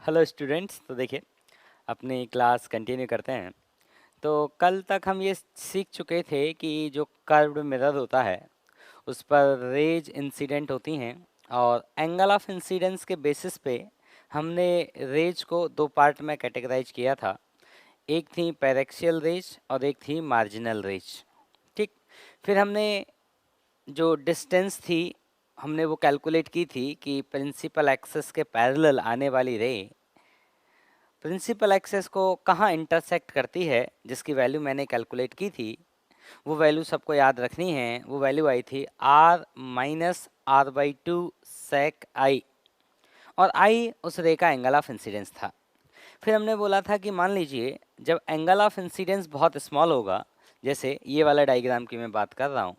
Hello students. तो देखिए, अपनी क्लास कंटिन्यू करते हैं। तो कल तक हम ये सीख चुके थे कि जो कर्व्ड मिरर होता है उस पर रेज इंसिडेंट होती हैं, और एंगल ऑफ इंसिडेंस के बेसिस पे हमने रेज को दो पार्ट में कैटेगराइज किया था। एक थी पैरेक्सियल रेज और एक थी मार्जिनल रेज। ठीक। फिर हमने जो डिस्टेंस थी हमने वो कैलकुलेट की थी कि प्रिंसिपल एक्सिस के पैरेलल आने वाली रे प्रिंसिपल एक्सेस को कहाँ इंटरसेक्ट करती है, जिसकी वैल्यू मैंने कैलकुलेट की थी। वो वैल्यू सबको याद रखनी है। वो वैल्यू आई थी R-R/2 sec आई, और आई उस रे का एंगल ऑफ इंसिडेंस था। फिर हमने बोला था कि मान लीजिए जब एंगल ऑफ इंसिडेंस बहुत स्मॉल होगा, जैसे ये वाला डायग्राम की मैं बात कर रहा हूँ,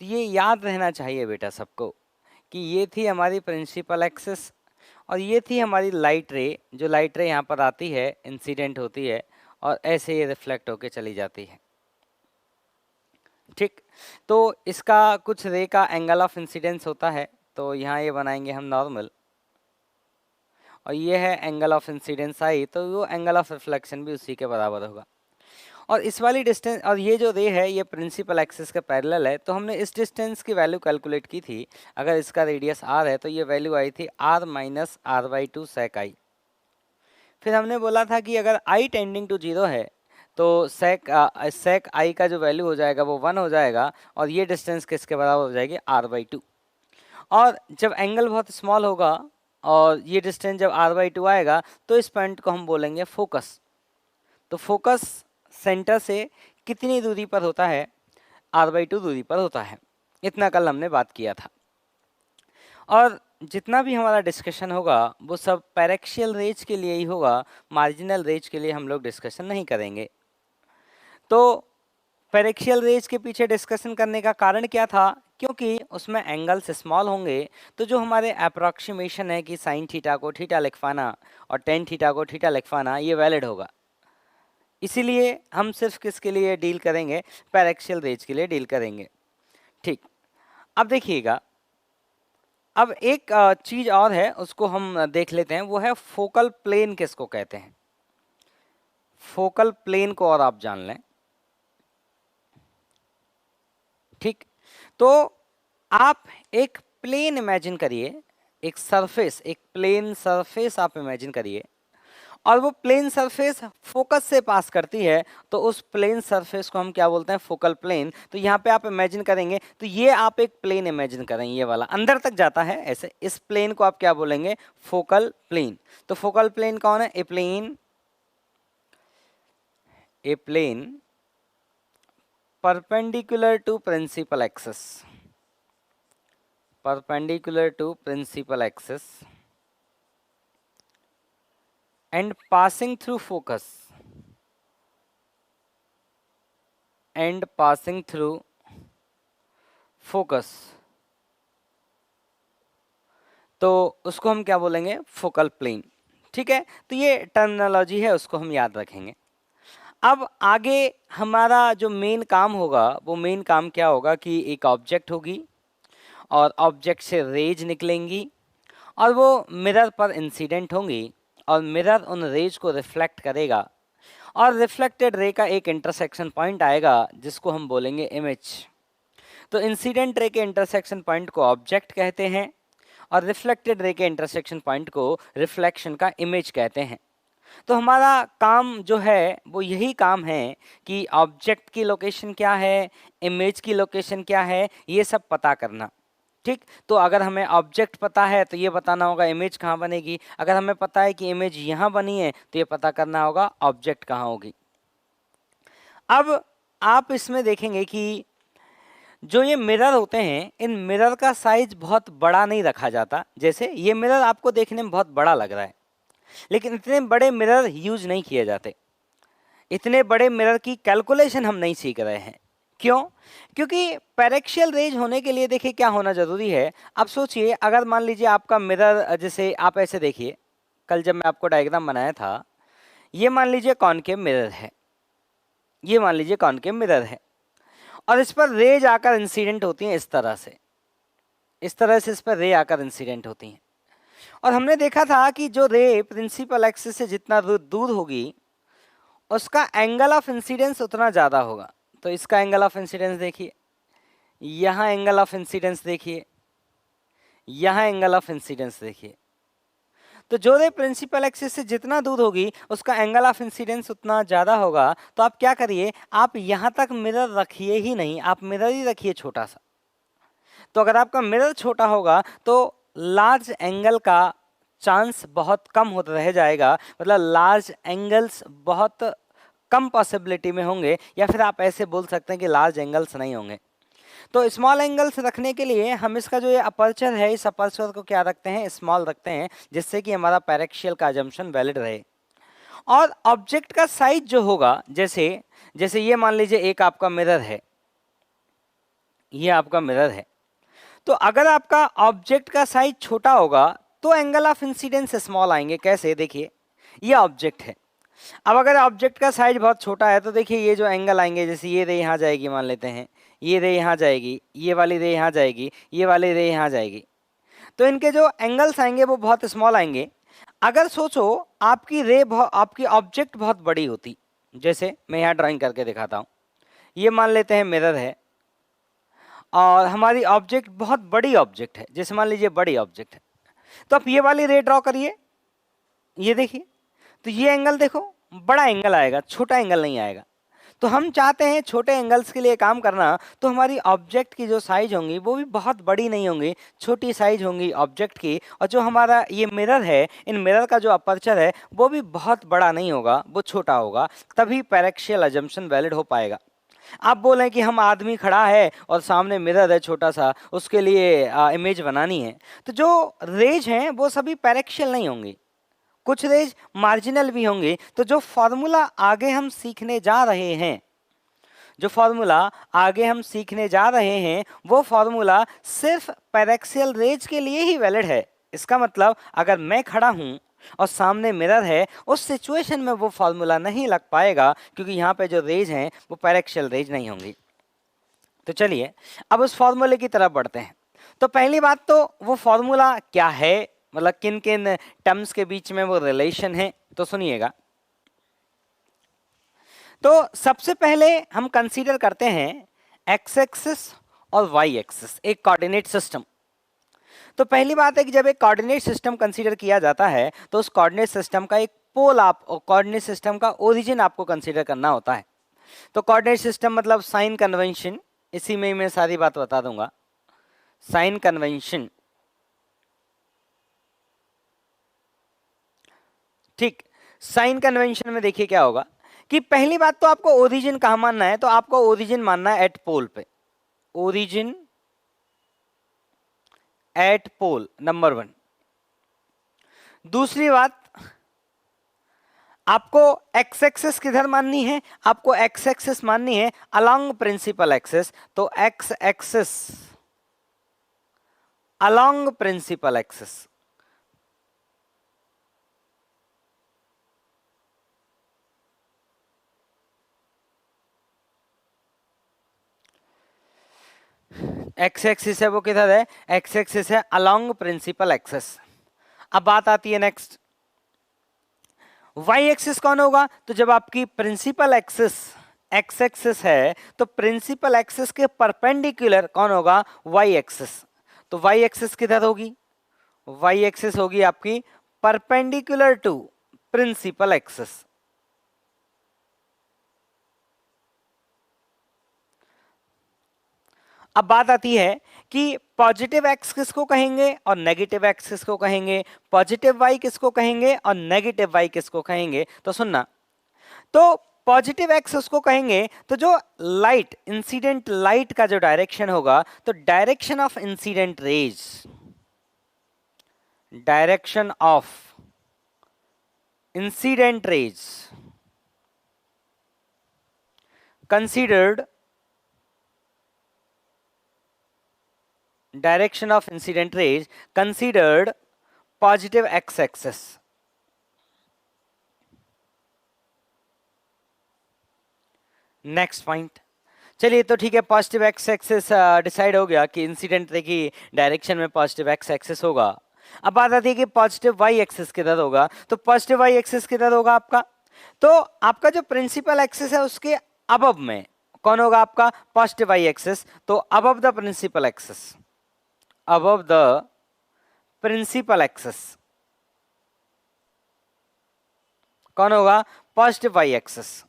तो ये याद रहना चाहिए बेटा सबको कि ये थी हमारी प्रिंसिपल एक्सिस और ये थी हमारी लाइट रे। जो लाइट रे यहाँ पर आती है, इंसिडेंट होती है और ऐसे ये रिफ्लेक्ट होके चली जाती है। ठीक। तो इसका कुछ रे का एंगल ऑफ इंसिडेंस होता है, तो यहाँ ये बनाएंगे हम नॉर्मल, और ये है एंगल ऑफ इंसिडेंस आई, तो वो एंगल ऑफ रिफ्लेक्शन भी उसी के बराबर होगा। और इस वाली डिस्टेंस, और ये जो रे है ये प्रिंसिपल एक्सिस के पैरेलल है, तो हमने इस डिस्टेंस की वैल्यू कैलकुलेट की थी। अगर इसका रेडियस r है तो ये वैल्यू आई थी R-R/2 sec आई। फिर हमने बोला था कि अगर i टेंडिंग टू 0 है तो sec i का जो वैल्यू हो जाएगा वो 1 हो जाएगा, और ये डिस्टेंस किसके बराबर हो जाएगी, R/2। और जब एंगल बहुत स्मॉल होगा और ये डिस्टेंस जब R/2 आएगा तो इस पॉइंट को हम बोलेंगे फोकस। तो फोकस सेंटर से कितनी दूरी पर होता है, R/2 दूरी पर होता है। इतना कल हमने बात किया था। और जितना भी हमारा डिस्कशन होगा वो सब पैरेक्सियल रेज के लिए ही होगा, मार्जिनल रेज के लिए हम लोग डिस्कशन नहीं करेंगे। तो पैरेक्सियल रेज के पीछे डिस्कशन करने का कारण क्या था, क्योंकि उसमें एंगल्स स्मॉल होंगे, तो जो हमारे अप्रॉक्सीमेशन है कि साइन थीटा को थीटा लिखवाना और टेन थीटा को थीटा लिखवाना, ये वैलिड होगा। इसीलिए हम सिर्फ किसके लिए डील करेंगे, पैरेक्सियल रेज के लिए डील करेंगे। ठीक। अब देखिएगा, अब एक चीज और है उसको हम देख लेते हैं, वो है फोकल प्लेन किसको कहते हैं। फोकल प्लेन को और आप जान लें। ठीक। तो आप एक प्लेन इमेजिन करिए, एक सरफेस, एक प्लेन सरफेस आप इमेजिन करिए, और वो प्लेन सरफेस फोकस से पास करती है, तो उस प्लेन सरफेस को हम क्या बोलते हैं, फोकल प्लेन। तो यहाँ पे आप इमेजिन करेंगे, तो ये आप एक प्लेन इमेजिन करेंगे, ये वाला अंदर तक जाता है ऐसे, इस प्लेन को आप क्या बोलेंगे, फोकल प्लेन। तो फोकल प्लेन कौन है, a plane perpendicular to principal axis, perpendicular to principal axis and passing through focus and passing through focus, तो उसको हम क्या बोलेंगे, फोकल प्लेन। ठीक है, तो ये टर्मिनोलॉजी है, उसको हम याद रखेंगे। अब आगे हमारा जो मेन काम होगा, वो मेन काम क्या होगा कि एक ऑब्जेक्ट होगी और ऑब्जेक्ट से रेज निकलेंगी और वो मिरर पर इंसिडेंट होंगी, और मिरर उन रेज को रिफ्लेक्ट करेगा, और रिफ्लेक्टेड रे का एक इंटरसेक्शन पॉइंट आएगा जिसको हम बोलेंगे इमेज। तो इंसिडेंट रे के इंटरसेक्शन पॉइंट को ऑब्जेक्ट कहते हैं और रिफ्लेक्टेड रे के इंटरसेक्शन पॉइंट को रिफ्लेक्शन का इमेज कहते हैं। तो हमारा काम जो है वो यही काम है कि ऑब्जेक्ट की लोकेशन क्या है, इमेज की लोकेशन क्या है, ये सब पता करना। ठीक। तो अगर हमें ऑब्जेक्ट पता है तो ये बताना होगा इमेज कहाँ बनेगी, अगर हमें पता है कि इमेज यहाँ बनी है तो ये पता करना होगा ऑब्जेक्ट कहाँ होगी। अब आप इसमें देखेंगे कि जो ये मिरर होते हैं, इन मिरर का साइज बहुत बड़ा नहीं रखा जाता। जैसे ये मिरर आपको देखने में बहुत बड़ा लग रहा है, लेकिन इतने बड़े मिरर यूज नहीं किए जाते। इतने बड़े मिरर की कैलकुलेशन हम नहीं सीख रहे हैं। क्यों? क्योंकि पैरेक्सियल रेज होने के लिए देखिए क्या होना जरूरी है। आप सोचिए, अगर मान लीजिए आपका मिरर, जैसे आप ऐसे देखिए, कल जब मैं आपको डायग्राम बनाया था, ये मान लीजिए कॉनकेव मिरर है, ये मान लीजिए कॉनकेव मिरर है, और इस पर रेज आकर इंसिडेंट होती हैं इस तरह से, इस तरह से इस पर रे आकर इंसिडेंट होती हैं। और हमने देखा था कि जो रे प्रिंसिपल एक्सिस से जितना दूर होगी उसका एंगल ऑफ इंसिडेंस उतना ज़्यादा होगा। तो इसका एंगल ऑफ इंसिडेंस देखिए, यहाँ एंगल ऑफ इंसिडेंस देखिए, यहाँ एंगल ऑफ इंसिडेंस देखिए। तो जो रे प्रिंसिपल एक्सिस से जितना दूर होगी उसका एंगल ऑफ इंसिडेंस उतना ज़्यादा होगा। तो आप क्या करिए, आप यहाँ तक मिरर रखिए ही नहीं, आप मिरर ही रखिए छोटा सा। तो अगर आपका मिरर छोटा होगा तो लार्ज एंगल का चांस बहुत कम होता रह जाएगा, मतलब लार्ज एंगल्स बहुत कम पॉसिबिलिटी में होंगे, या फिर आप ऐसे बोल सकते हैं कि लार्ज एंगल्स नहीं होंगे। तो स्मॉल एंगल्स रखने के लिए हम इसका जो ये अपर्चर है, इस अपर्चर को क्या रखते हैं, स्मॉल रखते हैं, जिससे कि हमारा पैरेक्शियल का अजम्पशन वैलिड रहे। और ऑब्जेक्ट का साइज जो होगा, जैसे जैसे ये मान लीजिए एक आपका मिरर है, ये आपका मिरर है, तो अगर आपका ऑब्जेक्ट का साइज छोटा होगा तो एंगल ऑफ इंसिडेंस स्मॉल आएंगे। कैसे, देखिए ये ऑब्जेक्ट है। अब अगर ऑब्जेक्ट का साइज बहुत छोटा है तो देखिए ये जो एंगल आएंगे, जैसे ये रे यहाँ जाएगी, मान लेते हैं ये रे यहाँ जाएगी, ये वाली रे यहाँ जाएगी, ये वाली रे यहाँ जाएगी, तो इनके जो एंगल्स आएंगे वो बहुत स्मॉल आएंगे। अगर सोचो आपकी आपकी ऑब्जेक्ट बहुत बड़ी होती, जैसे मैं यहाँ ड्राइंग करके दिखाता हूँ, ये मान लेते हैं मिरर है और हमारी ऑब्जेक्ट बहुत बड़ी ऑब्जेक्ट है, जैसे मान लीजिए बड़ी ऑब्जेक्ट है, तो आप ये वाली रे ड्रॉ करिए, ये देखिए, तो ये एंगल देखो बड़ा एंगल आएगा, छोटा एंगल नहीं आएगा। तो हम चाहते हैं छोटे एंगल्स के लिए काम करना, तो हमारी ऑब्जेक्ट की जो साइज होंगी वो भी बहुत बड़ी नहीं होंगी, छोटी साइज होंगी ऑब्जेक्ट की। और जो हमारा ये मिरर है, इन मिरर का जो अपर्चर है वो भी बहुत बड़ा नहीं होगा, वो छोटा होगा, तभी पैरेक्शियल अजम्पशन वैलिड हो पाएगा। आप बोलें कि हम आदमी खड़ा है और सामने मिरर है छोटा सा, उसके लिए इमेज बनानी है, तो जो रेज हैं वो सभी पैरेक्शियल नहीं होंगी, कुछ रेज मार्जिनल भी होंगे। तो जो फॉर्मूला आगे हम सीखने जा रहे हैं, जो फॉर्मूला आगे हम सीखने जा रहे हैं, वो फॉर्मूला सिर्फ पैरेक्सियल रेज के लिए ही वैलिड है। इसका मतलब अगर मैं खड़ा हूं और सामने मिरर है, उस सिचुएशन में वो फॉर्मूला नहीं लग पाएगा, क्योंकि यहाँ पे जो रेज हैं वो पैरेक्सियल रेज नहीं होंगी। तो चलिए अब उस फॉर्मूले की तरफ बढ़ते हैं। तो पहली बात तो वो फॉर्मूला क्या है, मतलब किन किन टर्म्स के बीच में वो रिलेशन है, तो सुनिएगा। तो सबसे पहले हम कंसीडर करते हैं एक्स एक्सिस और वाई एक्सिस, एक कोऑर्डिनेट सिस्टम। तो पहली बात है कि जब एक कोऑर्डिनेट सिस्टम कंसीडर किया जाता है तो उस कोऑर्डिनेट सिस्टम का एक पोल, आप कोऑर्डिनेट सिस्टम का ओरिजिन आपको कंसीडर करना होता है। तो कोऑर्डिनेट सिस्टम मतलब साइन कन्वेंशन, इसी में मैं सारी बात बता दूंगा। साइन कन्वेंशन, ठीक, साइन कन्वेंशन में देखिए क्या होगा कि पहली बात तो आपको ओरिजिन कहां मानना है, तो आपको ओरिजिन मानना है एट पोल पे, ओरिजिन एट पोल, नंबर 1। दूसरी बात, आपको एक्स एक्सिस किधर माननी है, आपको एक्स एक्सिस माननी है अलोंग प्रिंसिपल एक्सिस। तो x axis along principal axis, x axis है वो किधर है, एक्स एक्सिस है अलोंग प्रिंसिपल एक्सिस। अब बात आती है नेक्स्ट, वाई एक्सिस कौन होगा, तो जब आपकी प्रिंसिपल एक्सिस एक्स एक्सिस है तो प्रिंसिपल एक्सिस के परपेंडिकुलर कौन होगा, वाई एक्सिस। तो वाई एक्सिस किधर होगी, वाई एक्सिस होगी आपकी परपेंडिकुलर टू प्रिंसिपल एक्सिस। अब बात आती है कि पॉजिटिव एक्स किसको कहेंगे और नेगेटिव एक्स किसको कहेंगे, पॉजिटिव वाई किसको कहेंगे और नेगेटिव वाई किसको कहेंगे। तो सुनना, तो पॉजिटिव एक्स उसको कहेंगे तो जो लाइट, इंसिडेंट लाइट का जो डायरेक्शन होगा, तो direction of incident raise, direction of incident raise considered, direction of incident rays considered positive x-axis। Next point, चलिए तो ठीक है, पॉजिटिव एक्स एक्सिस डिसाइड हो गया कि इंसिडेंट रे की डायरेक्शन में पॉजिटिव एक्स एक्सिस होगा। अब बात आती है कि पॉजिटिव वाई एक्सिस किधर होगा, तो पॉजिटिव वाई एक्सिस किधर होगा आपका, तो आपका जो प्रिंसिपल एक्सिस है उसके अबव में कौन होगा आपका पॉजिटिव वाई एक्सिस, तो above the principal axis, above the principal axis कौन होगा पॉजिटिव वाई एक्सिस।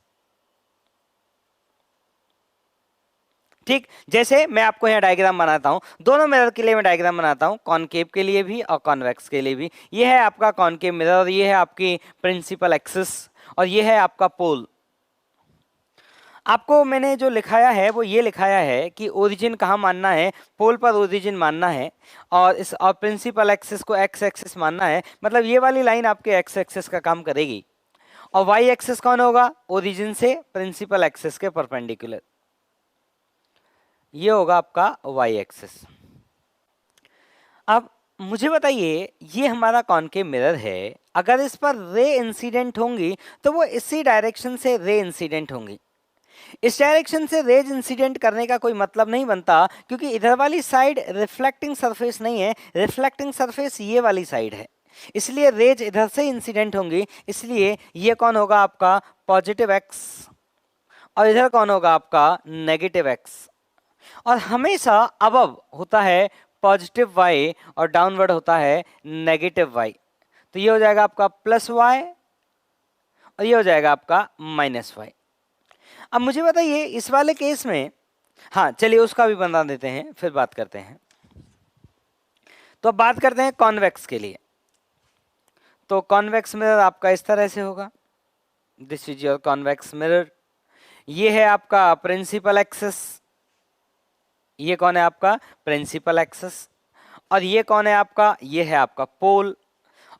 ठीक, जैसे मैं आपको यहाँ डायग्राम बनाता हूं, दोनों मिरर के लिए मैं डायग्राम बनाता हूं, कॉनकेव के लिए भी और कॉन्वेक्स के लिए भी। ये है आपका कॉनकेव मिरर और ये है आपकी प्रिंसिपल एक्सिस और ये है आपका पोल। आपको मैंने जो लिखाया है वो ये लिखाया है कि ओरिजिन कहाँ मानना है, पोल पर ओरिजिन मानना है और इस और प्रिंसिपल एक्सिस को एक्स एक्सिस मानना है, मतलब ये वाली लाइन आपके एक्स एक्सिस का काम करेगी। और वाई एक्सिस कौन होगा, ओरिजिन से प्रिंसिपल एक्सिस के परपेंडिकुलर, ये होगा आपका वाई एक्सिस। अब मुझे बताइए, ये हमारा कॉनकेव मिरर है, अगर इस पर रे इंसिडेंट होंगी तो वो इसी डायरेक्शन से रे इंसिडेंट होंगी। इस डायरेक्शन से रेज इंसिडेंट करने का कोई मतलब नहीं बनता, क्योंकि इधर वाली साइड रिफ्लेक्टिंग सरफेस नहीं है, रिफ्लेक्टिंग सरफेस ये वाली साइड है, इसलिए रेज इधर से इंसिडेंट होंगी। इसलिए ये कौन होगा आपका पॉजिटिव एक्स और इधर कौन होगा आपका नेगेटिव एक्स, और हमेशा अबव होता है पॉजिटिव वाई और डाउनवर्ड होता है नेगेटिव वाई। तो ये हो जाएगा आपका प्लस वाई और ये हो जाएगा आपका माइनस वाई। अब मुझे बताइए इस वाले केस में, हाँ चलिए उसका भी बना देते हैं फिर बात करते हैं। तो अब बात करते हैं कॉन्वेक्स के लिए। तो कॉन्वेक्स मिरर आपका इस तरह से होगा, this is your convex mirror. ये है आपका प्रिंसिपल एक्सिस, ये कौन है आपका प्रिंसिपल एक्सिस, और ये कौन है आपका, ये है आपका पोल।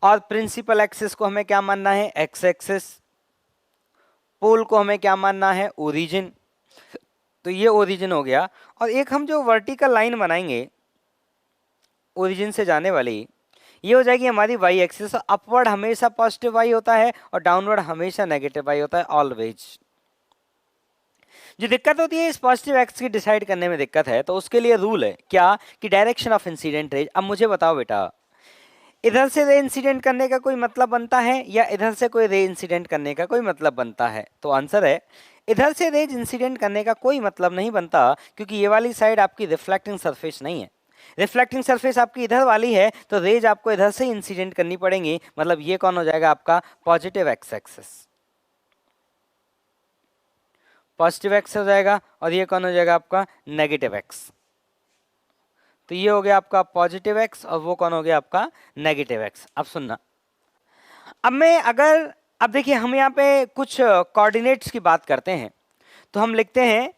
और प्रिंसिपल एक्सिस को हमें क्या मानना है, एक्स एक्सिस, पोल को हमें क्या मानना है, ओरिजिन। तो ये ओरिजिन हो गया, और एक हम जो वर्टिकल लाइन बनाएंगे ओरिजिन से जाने वाली, ये हो जाएगी हमारी वाई एक्सिस। अपवर्ड हमेशा पॉजिटिव वाई होता है और डाउनवर्ड हमेशा नेगेटिव वाई होता है, ऑलवेज। जो दिक्कत होती है इस पॉजिटिव एक्स की डिसाइड करने में दिक्कत है, तो उसके लिए रूल है क्या कि डायरेक्शन ऑफ इंसिडेंट रेज। अब मुझे बताओ बेटा, इधर से रे इंसिडेंट करने का कोई मतलब बनता है या इधर से कोई रे इंसिडेंट करने का कोई मतलब बनता है, तो आंसर है इधर से रेज इंसिडेंट करने का कोई मतलब नहीं बनता, क्योंकि ये वाली साइड आपकी रिफ्लेक्टिंग सरफेस नहीं है। रिफ्लेक्टिंग सरफेस आपकी इधर वाली है, तो रेज आपको इधर से इंसिडेंट करनी पड़ेंगी, मतलब ये कौन हो जाएगा आपका positive x axis, positive x हो जाएगा, और ये कौन हो जाएगा आपका नेगेटिव एक्स। तो ये हो गया आपका पॉजिटिव एक्स और वो कौन हो गया आपका नेगेटिव एक्स। अब सुनना, अब देखिए हम यहाँ पे कुछ कोऑर्डिनेट्स की बात करते हैं, तो हम लिखते हैं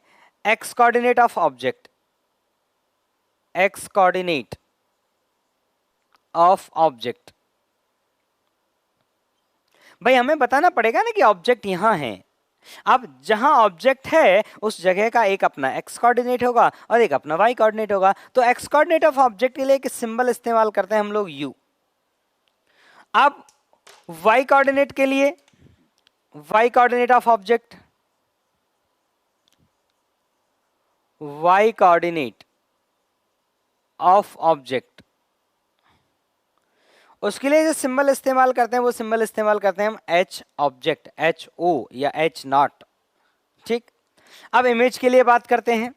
x coordinate of object, x coordinate of object. भाई हमें बताना पड़ेगा ना कि ऑब्जेक्ट यहां है। अब जहां ऑब्जेक्ट है उस जगह का एक अपना एक्स कोऑर्डिनेट होगा और एक अपना वाई कोऑर्डिनेट होगा। तो एक्स कोऑर्डिनेट ऑफ ऑब्जेक्ट के लिए एक सिंबल इस्तेमाल करते हैं हम लोग यू। अब वाई कोऑर्डिनेट के लिए y coordinate of object, y coordinate of object, उसके लिए जो सिंबल इस्तेमाल करते हैं वो सिंबल इस्तेमाल करते हैं हम एच ऑब्जेक्ट, एच ओ या एच नॉट। ठीक, अब इमेज के लिए बात करते हैं,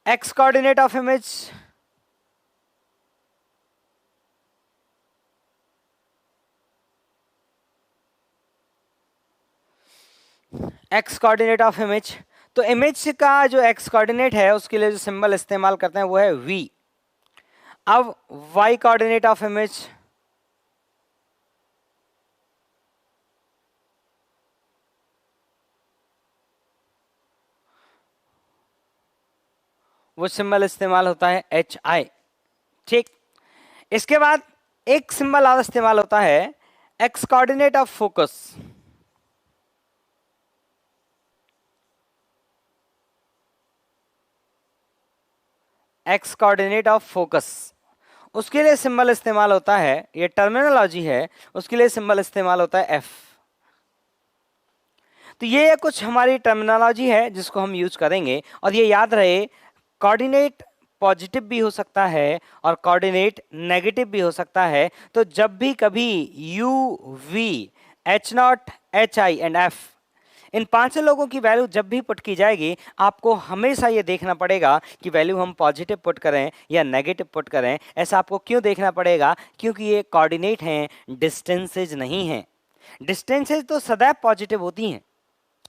x coordinate of image, x coordinate of image. तो इमेज का जो एक्स कोऑर्डिनेट है उसके लिए जो सिंबल इस्तेमाल करते हैं वो है वी। अब वाई कोऑर्डिनेट ऑफ इमेज, वो सिंबल इस्तेमाल होता है एच आई। ठीक, इसके बाद एक सिंबल और इस्तेमाल होता है x coordinate of focus, x coordinate of focus, उसके लिए सिंबल इस्तेमाल होता है, ये टर्मिनोलॉजी है, उसके लिए सिंबल इस्तेमाल होता है एफ। तो ये कुछ हमारी टर्मिनोलॉजी है जिसको हम यूज करेंगे, और ये याद रहे कोऑर्डिनेट पॉजिटिव भी हो सकता है और कोऑर्डिनेट नेगेटिव भी हो सकता है। तो जब भी कभी u, v, h0, hi and f, इन पांचों लोगों की वैल्यू जब भी पुट की जाएगी, आपको हमेशा ये देखना पड़ेगा कि वैल्यू हम पॉजिटिव पुट करें या नेगेटिव पुट करें। ऐसा आपको क्यों देखना पड़ेगा? क्योंकि ये कोऑर्डिनेट हैं, डिस्टेंसेज नहीं हैं। डिस्टेंसेज तो सदैव पॉजिटिव होती हैं,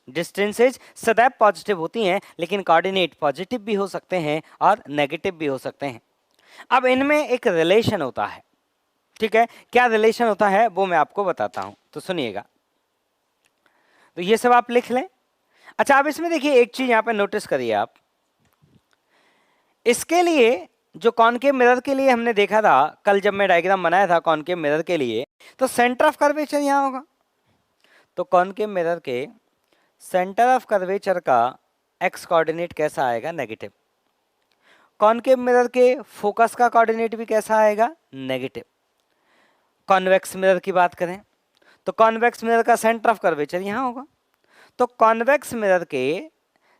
डिस्टेंसेज सदैव पॉजिटिव होती हैं, लेकिन कोऑर्डिनेट पॉजिटिव भी हो सकते हैं और नेगेटिव भी हो सकते हैं। अब इनमें एक रिलेशन होता है, ठीक है? क्या रिलेशन होता है वो मैं आपको बताता हूं, तो सुनिएगा। तो ये सब आप लिख लें। अच्छा, अब इसमें देखिए एक चीज यहां पे नोटिस करिए आप। इसके लिए जो कॉनकेव मिरर के लिए हमने देखा था कल जब मैं डायग्राम बनाया था कॉनकेव मिरर के लिए, तो सेंटर ऑफ कर्वेचर यहां होगा। तो कॉनकेव मिरर के सेंटर ऑफ कर्वेचर का एक्स कोऑर्डिनेट कैसा आएगा? नेगेटिव। कॉनकेव मिरर के फोकस का कोऑर्डिनेट भी कैसा आएगा? नेगेटिव। कॉन्वेक्स मिरर की बात करें तो कॉन्वेक्स मिरर का सेंटर ऑफ कर्वेचर यहां होगा। तो कॉन्वेक्स मिरर के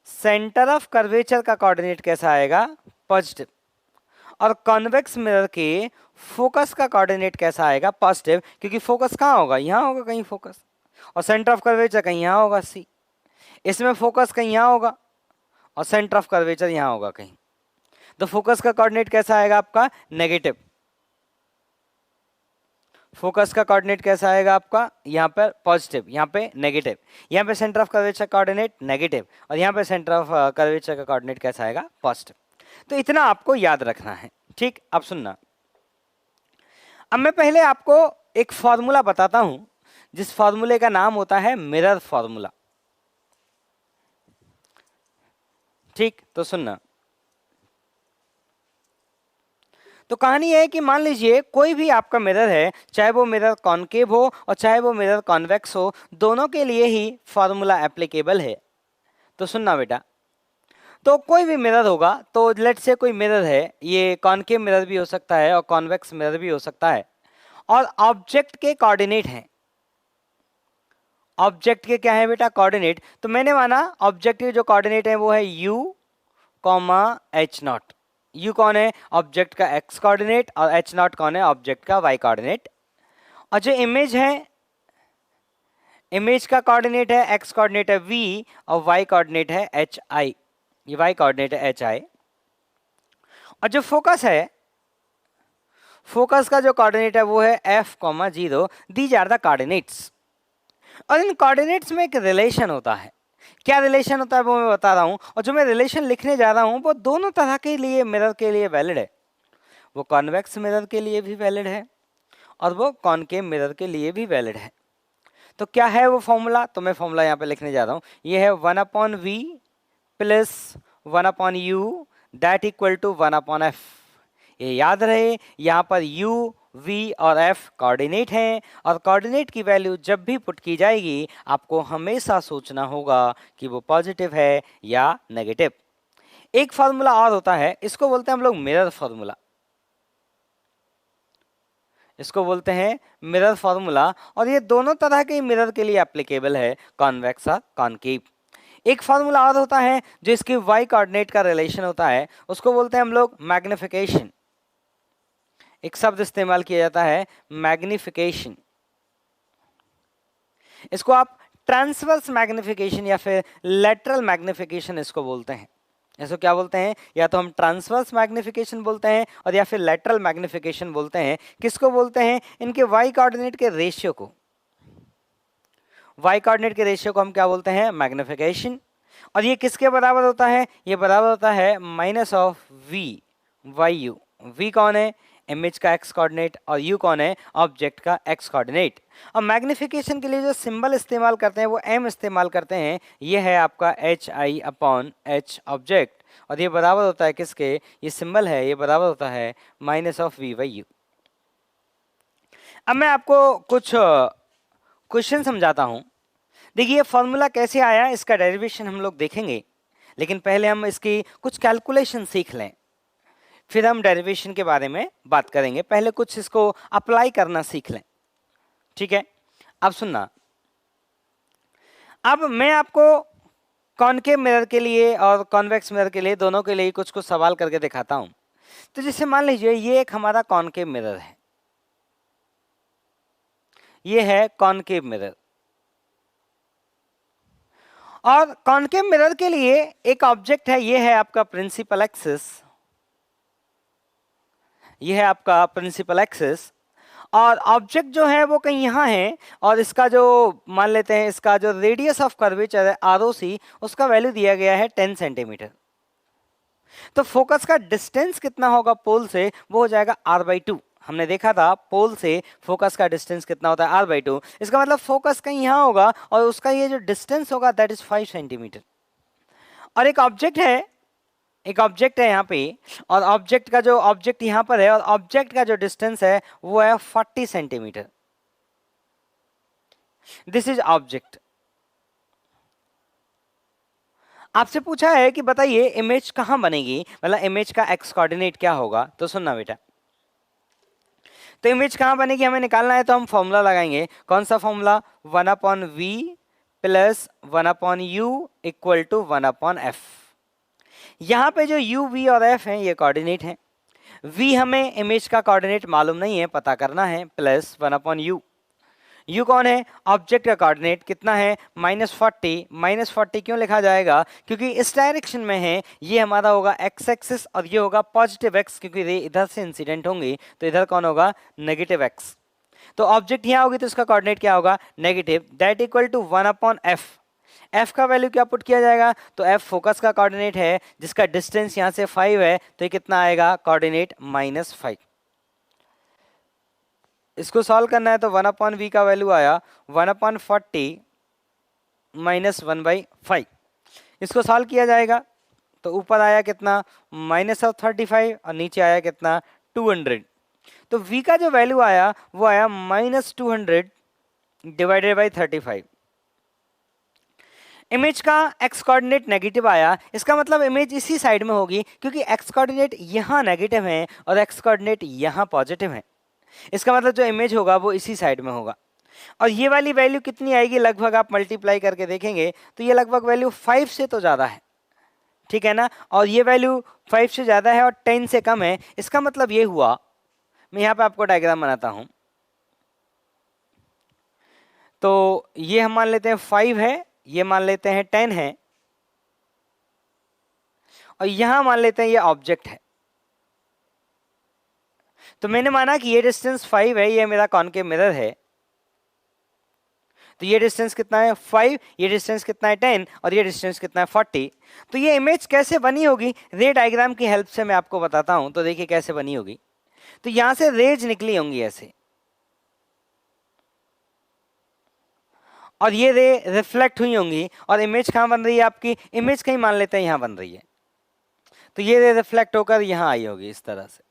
सेंटर ऑफ कर्वेचर का कोऑर्डिनेट कैसा आएगा? पॉजिटिव। और कॉन्वेक्स मिरर के फोकस का कोऑर्डिनेट कैसा आएगा? पॉजिटिव, क्योंकि फोकस कहाँ होगा? यहाँ होगा कहीं फोकस, और सेंटर ऑफ कर्वेचर कहीं यहाँ होगा सी। इसमें फोकस कहीं यहाँ होगा और सेंटर ऑफ कर्वेचर यहाँ होगा कहीं। तो फोकस का कोऑर्डिनेट कैसा आएगा आपका? नेगेटिव। फोकस का कोऑर्डिनेट कैसा आएगा आपका? यहाँ पर पॉजिटिव, यहाँ पे नेगेटिव। यहाँ पे centre of curvature coordinate negative, और यहाँ पे सेंटर ऑफ कर्वेचर का कोऑर्डिनेट कैसा आएगा? पॉजिटिव। तो इतना आपको याद रखना है, ठीक? अब सुनना, अब मैं पहले आपको एक फॉर्मूला बताता हूं, जिस फॉर्मूले का नाम होता है मिरर फॉर्मूला, ठीक? तो सुनना। तो कहानी है कि मान लीजिए कोई भी आपका मिरर है, चाहे वो मिरर कॉनकेव हो और चाहे वो मिरर कॉन्वेक्स हो, दोनों के लिए ही फॉर्मूला एप्लीकेबल है। तो सुनना बेटा, तो कोई भी मिरर होगा, तो लेट्स से कोई मिरर है, ये कॉनकेव मिरर भी हो सकता है और कॉन्वेक्स मिरर भी हो सकता है, और ऑब्जेक्ट के कोऑर्डिनेट हैं। ऑब्जेक्ट के क्या है बेटा? कोऑर्डिनेट। तो मैंने माना ऑब्जेक्ट के जो कोऑर्डिनेट है वो है u, h0। u कौन है? ऑब्जेक्ट का x कोऑर्डिनेट, और h0 कौन है? ऑब्जेक्ट का y कोऑर्डिनेट। और जो इमेज है, इमेज का कोऑर्डिनेट है, x कोऑर्डिनेट है v और y कोऑर्डिनेट है hi। ये y कोऑर्डिनेट है hi। और जो फोकस है, फोकस का जो कोऑर्डिनेट है वो है f, 0। These are the coordinates. और इन कोऑर्डिनेट्स में एक रिलेशन होता है। क्या रिलेशन होता है वो मैं बता रहा हूं, और जो मैं रिलेशन लिखने जा रहा हूं वो दोनों तरह के लिए मिरर के लिए वैलिड है। वो कॉन्वेक्स मिरर के लिए भी वैलिड है और वो कॉनकेव मिरर के लिए भी वैलिड है। तो क्या है वो फॉर्मूला? तो मैं फॉर्मूला यहाँ पे लिखने जा रहा हूँ। ये है 1/v plus 1/u that equal to 1/f। ये याद रहे, यहाँ पर u, v और f कोऑर्डिनेट हैं, और कोऑर्डिनेट की वैल्यू जब भी पुट की जाएगी आपको हमेशा सोचना होगा कि वो पॉजिटिव है या नेगेटिव। एक फॉर्मूला और होता है, इसको बोलते हैं हम लोग मिरर फॉर्मूला। इसको बोलते हैं मिरर फॉर्मूला, और ये दोनों तरह के मिरर के लिए एप्लीकेबल है, कॉन्वेक्स और कॉनकेव। एक फॉर्मूला और होता है जो इसके y कोऑर्डिनेट का रिलेशन होता है, उसको बोलते हैं हम लोग मैग्निफिकेशन। एक शब्द इस्तेमाल किया जाता है मैग्निफिकेशन। इसको आप ट्रांसवर्स मैग्निफिकेशन या फिर लेटरल मैग्निफिकेशन इसको बोलते हैं। इसको क्या बोलते हैं? या तो हम ट्रांसवर्स मैग्निफिकेशन बोलते हैं और या फिर लेटरल मैग्निफिकेशन बोलते हैं। किसको बोलते हैं? इनके y कोऑर्डिनेट के रेशियो को। y कोऑर्डिनेट के रेशियो को हम क्या बोलते हैं? मैग्निफिकेशन। और ये किसके बराबर होता है? ये बराबर होता है -v/u। v कौन है? इमेज का x कोऑर्डिनेट, और u कौन है? ऑब्जेक्ट का x कोऑर्डिनेट। और मैग्निफिकेशन के लिए जो सिंबल इस्तेमाल करते हैं वो m इस्तेमाल करते हैं। ये है आपका hi/h ऑब्जेक्ट, और ये बराबर होता है किसके? ये सिंबल है, ये बराबर होता है -v/u। अब मैं आपको कुछ क्वेश्चन समझाता हूं। देखिए फॉर्मूला कैसे आया, इसका डेरिवेशन हम लोग देखेंगे, लेकिन पहले हम इसकी कुछ कैलकुलेशन सीख लें, फिर हम डेरिवेशन के बारे में बात करेंगे। पहले कुछ इसको अप्लाई करना सीख लें, ठीक है? अब सुनना, अब मैं आपको कॉनकेव मिरर के लिए और कॉन्वेक्स मिरर के लिए, दोनों के लिए कुछ कुछ सवाल करके दिखाता हूं। तो जैसे मान लीजिए ये एक हमारा कॉनकेव मिरर है, ये है कॉनकेव मिरर, और कॉनकेव मिरर के लिए एक ऑब्जेक्ट है, ये है आपका प्रिंसिपल एक्सिस, ये है आपका प्रिंसिपल एक्सिस, और ऑब्जेक्ट जो है वो कहीं यहाँ है, और इसका जो मान लेते हैं इसका जो रेडियस ऑफ कर्वेचर है ROC, उसका वैल्यू दिया गया है 10 सेंटीमीटर। तो फोकस का डिस्टेंस कितना होगा पोल से, वो हो जाएगा r/2। हमने देखा था पोल से फोकस का डिस्टेंस कितना होता है r/2, इसका मतलब फोकस कहीं यहाँ होगा और उसका ये जो डिस्टेंस होगा दैट इज 5 सेंटीमीटर। और एक ऑब्जेक्ट है, एक ऑब्जेक्ट है यहाँ पे, और ऑब्जेक्ट यहाँ पर है, और ऑब्जेक्ट का जो डिस्टेंस है वो है 40 सेंटीमीटर। This is object. आपसे पूछा है कि बताइए इमेज कहां बनेगी, मतलब इमेज का एक्स कोऑर्डिनेट क्या होगा। तो सुनना बेटा, तो इमेज कहां बनेगी हमें निकालना है, तो हम फॉर्मूला लगाएंगे। कौन सा formula, 1/v plus 1/u equal to 1/f। यहां पे जो u, v और f है ये कोऑर्डिनेट है। v हमें इमेज का कोऑर्डिनेट मालूम नहीं है, पता करना है, प्लस 1/u। u कौन है, ऑब्जेक्ट का कोऑर्डिनेट कितना है -40। -40 क्यों लिखा जाएगा, क्योंकि इस डायरेक्शन में है, ये हमारा होगा x एक्सिस और ये होगा पॉजिटिव x, क्योंकि रे इधर से इंसिडेंट होंगी, तो इधर कौन होगा, नेगेटिव x। तो ऑब्जेक्ट यहाँ होगी तो इसका कोऑर्डिनेट क्या होगा, negative, that equal to 1/f। f का वैल्यू क्या पुट किया जाएगा, तो f फोकस का कोऑर्डिनेट है, जिसका डिस्टेंस यहाँ से 5 है, तो ये कितना आएगा कोऑर्डिनेट -5। इसको सॉल्व करना है तो 1/v का वैल्यू आया 1/40 -1/5। इसको सॉल्व किया जाएगा तो ऊपर आया कितना -35 और नीचे आया कितना 200। तो v का जो वैल्यू आया वो आया -200 डिवाइडेड बाई 35। इमेज का x कोऑर्डिनेट नेगेटिव आया, इसका मतलब इमेज इसी साइड में होगी, क्योंकि x कोऑर्डिनेट यहाँ नेगेटिव है और x कोऑर्डिनेट यहाँ पॉजिटिव है। इसका मतलब जो इमेज होगा वो इसी साइड में होगा। और ये वाली वैल्यू कितनी आएगी, लगभग आप मल्टीप्लाई करके देखेंगे तो ये लगभग वैल्यू 5 से तो ज़्यादा है, ठीक है ना। और ये वैल्यू 5 से ज़्यादा है और 10 से कम है। इसका मतलब ये हुआ, मैं यहाँ पे आपको डायग्राम बनाता हूँ। तो ये हम मान लेते हैं 5 है, ये मान लेते हैं 10 है, और यहाँ मान लेते हैं ये ऑब्जेक्ट है। तो मैंने माना कि ये डिस्टेंस 5 है, ये मेरा कॉनकेव मिरर है, तो ये डिस्टेंस कितना है 5, ये डिस्टेंस कितना है 10, और ये डिस्टेंस कितना है 40। तो ये इमेज कैसे बनी होगी, रे डायग्राम की हेल्प से मैं आपको बताता हूं। तो देखिए कैसे बनी होगी, तो यहां से रेज निकली होंगी ऐसे, और ये रे रिफ्लेक्ट हुई होंगी, और इमेज कहां बन रही है आपकी, इमेज कहीं मान लेते हैं यहां बन रही है, तो ये रे रिफ्लेक्ट होकर यहां आई होगी इस तरह से।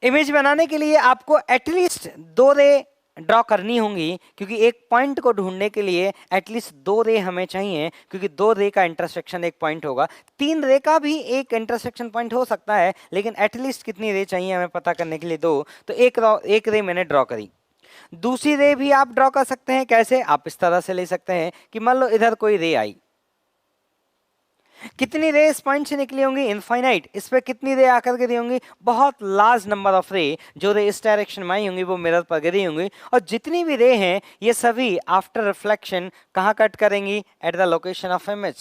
इमेज बनाने के लिए आपको एटलीस्ट 2 रे ड्रॉ करनी होंगी, क्योंकि एक पॉइंट को ढूंढने के लिए एटलीस्ट 2 रे हमें चाहिए, क्योंकि 2 रे का इंटरसेक्शन एक पॉइंट होगा। 3 रे का भी एक इंटरसेक्शन पॉइंट हो सकता है, लेकिन एटलीस्ट कितनी रे चाहिए हमें पता करने के लिए 2। तो एक रे मैंने ड्रॉ करी। दूसरी रे भी आप ड्रॉ कर सकते हैं, कैसे, आप इस तरह से ले सकते हैं कि मान लो इधर कोई रे आई, कितनी रे इस पॉइंट से निकली होंगी, इनफाइनाइट। इस पे कितनी रे आकर गिरी होंगी, बहुत लार्ज नंबर ऑफ रे, जो रे इस डायरेक्शन में आई होंगी वो मिरर पर गिरी होंगी। और जितनी भी रे हैं ये सभी आफ्टर रिफ्लेक्शन कहाँ कट करेंगी, at the location of image,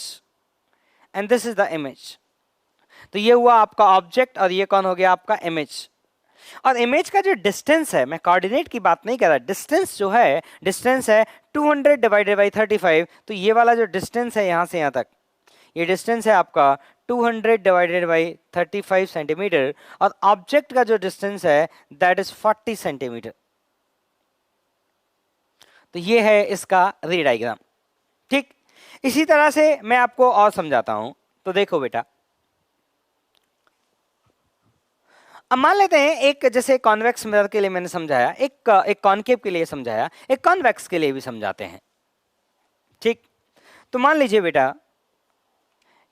and this is the image. तो ये हुआ आपका ऑब्जेक्ट, और ये कौन हो गया आपका इमेज। और इमेज का जो डिस्टेंस है, मैं कोऑर्डिनेट की बात नहीं कर रहा, डिस्टेंस जो है, डिस्टेंस है 200 डिवाइडेड बाई 35। तो ये वाला जो डिस्टेंस है यहाँ से यहाँ तक, ये डिस्टेंस है आपका 200 डिवाइडेड बाई 35 सेंटीमीटर, और ऑब्जेक्ट का जो डिस्टेंस है दैट इज 40 सेंटीमीटर। तो ये है इसका रे डायग्राम, ठीक। इसी तरह से मैं आपको और समझाता हूं। तो देखो बेटा, अब मान लेते हैं एक, जैसे कॉन्वेक्स मिरर के लिए मैंने समझाया, एक कॉनकेव के लिए समझाया, एक कॉन्वेक्स के लिए भी समझाते हैं, ठीक। तो मान लीजिए बेटा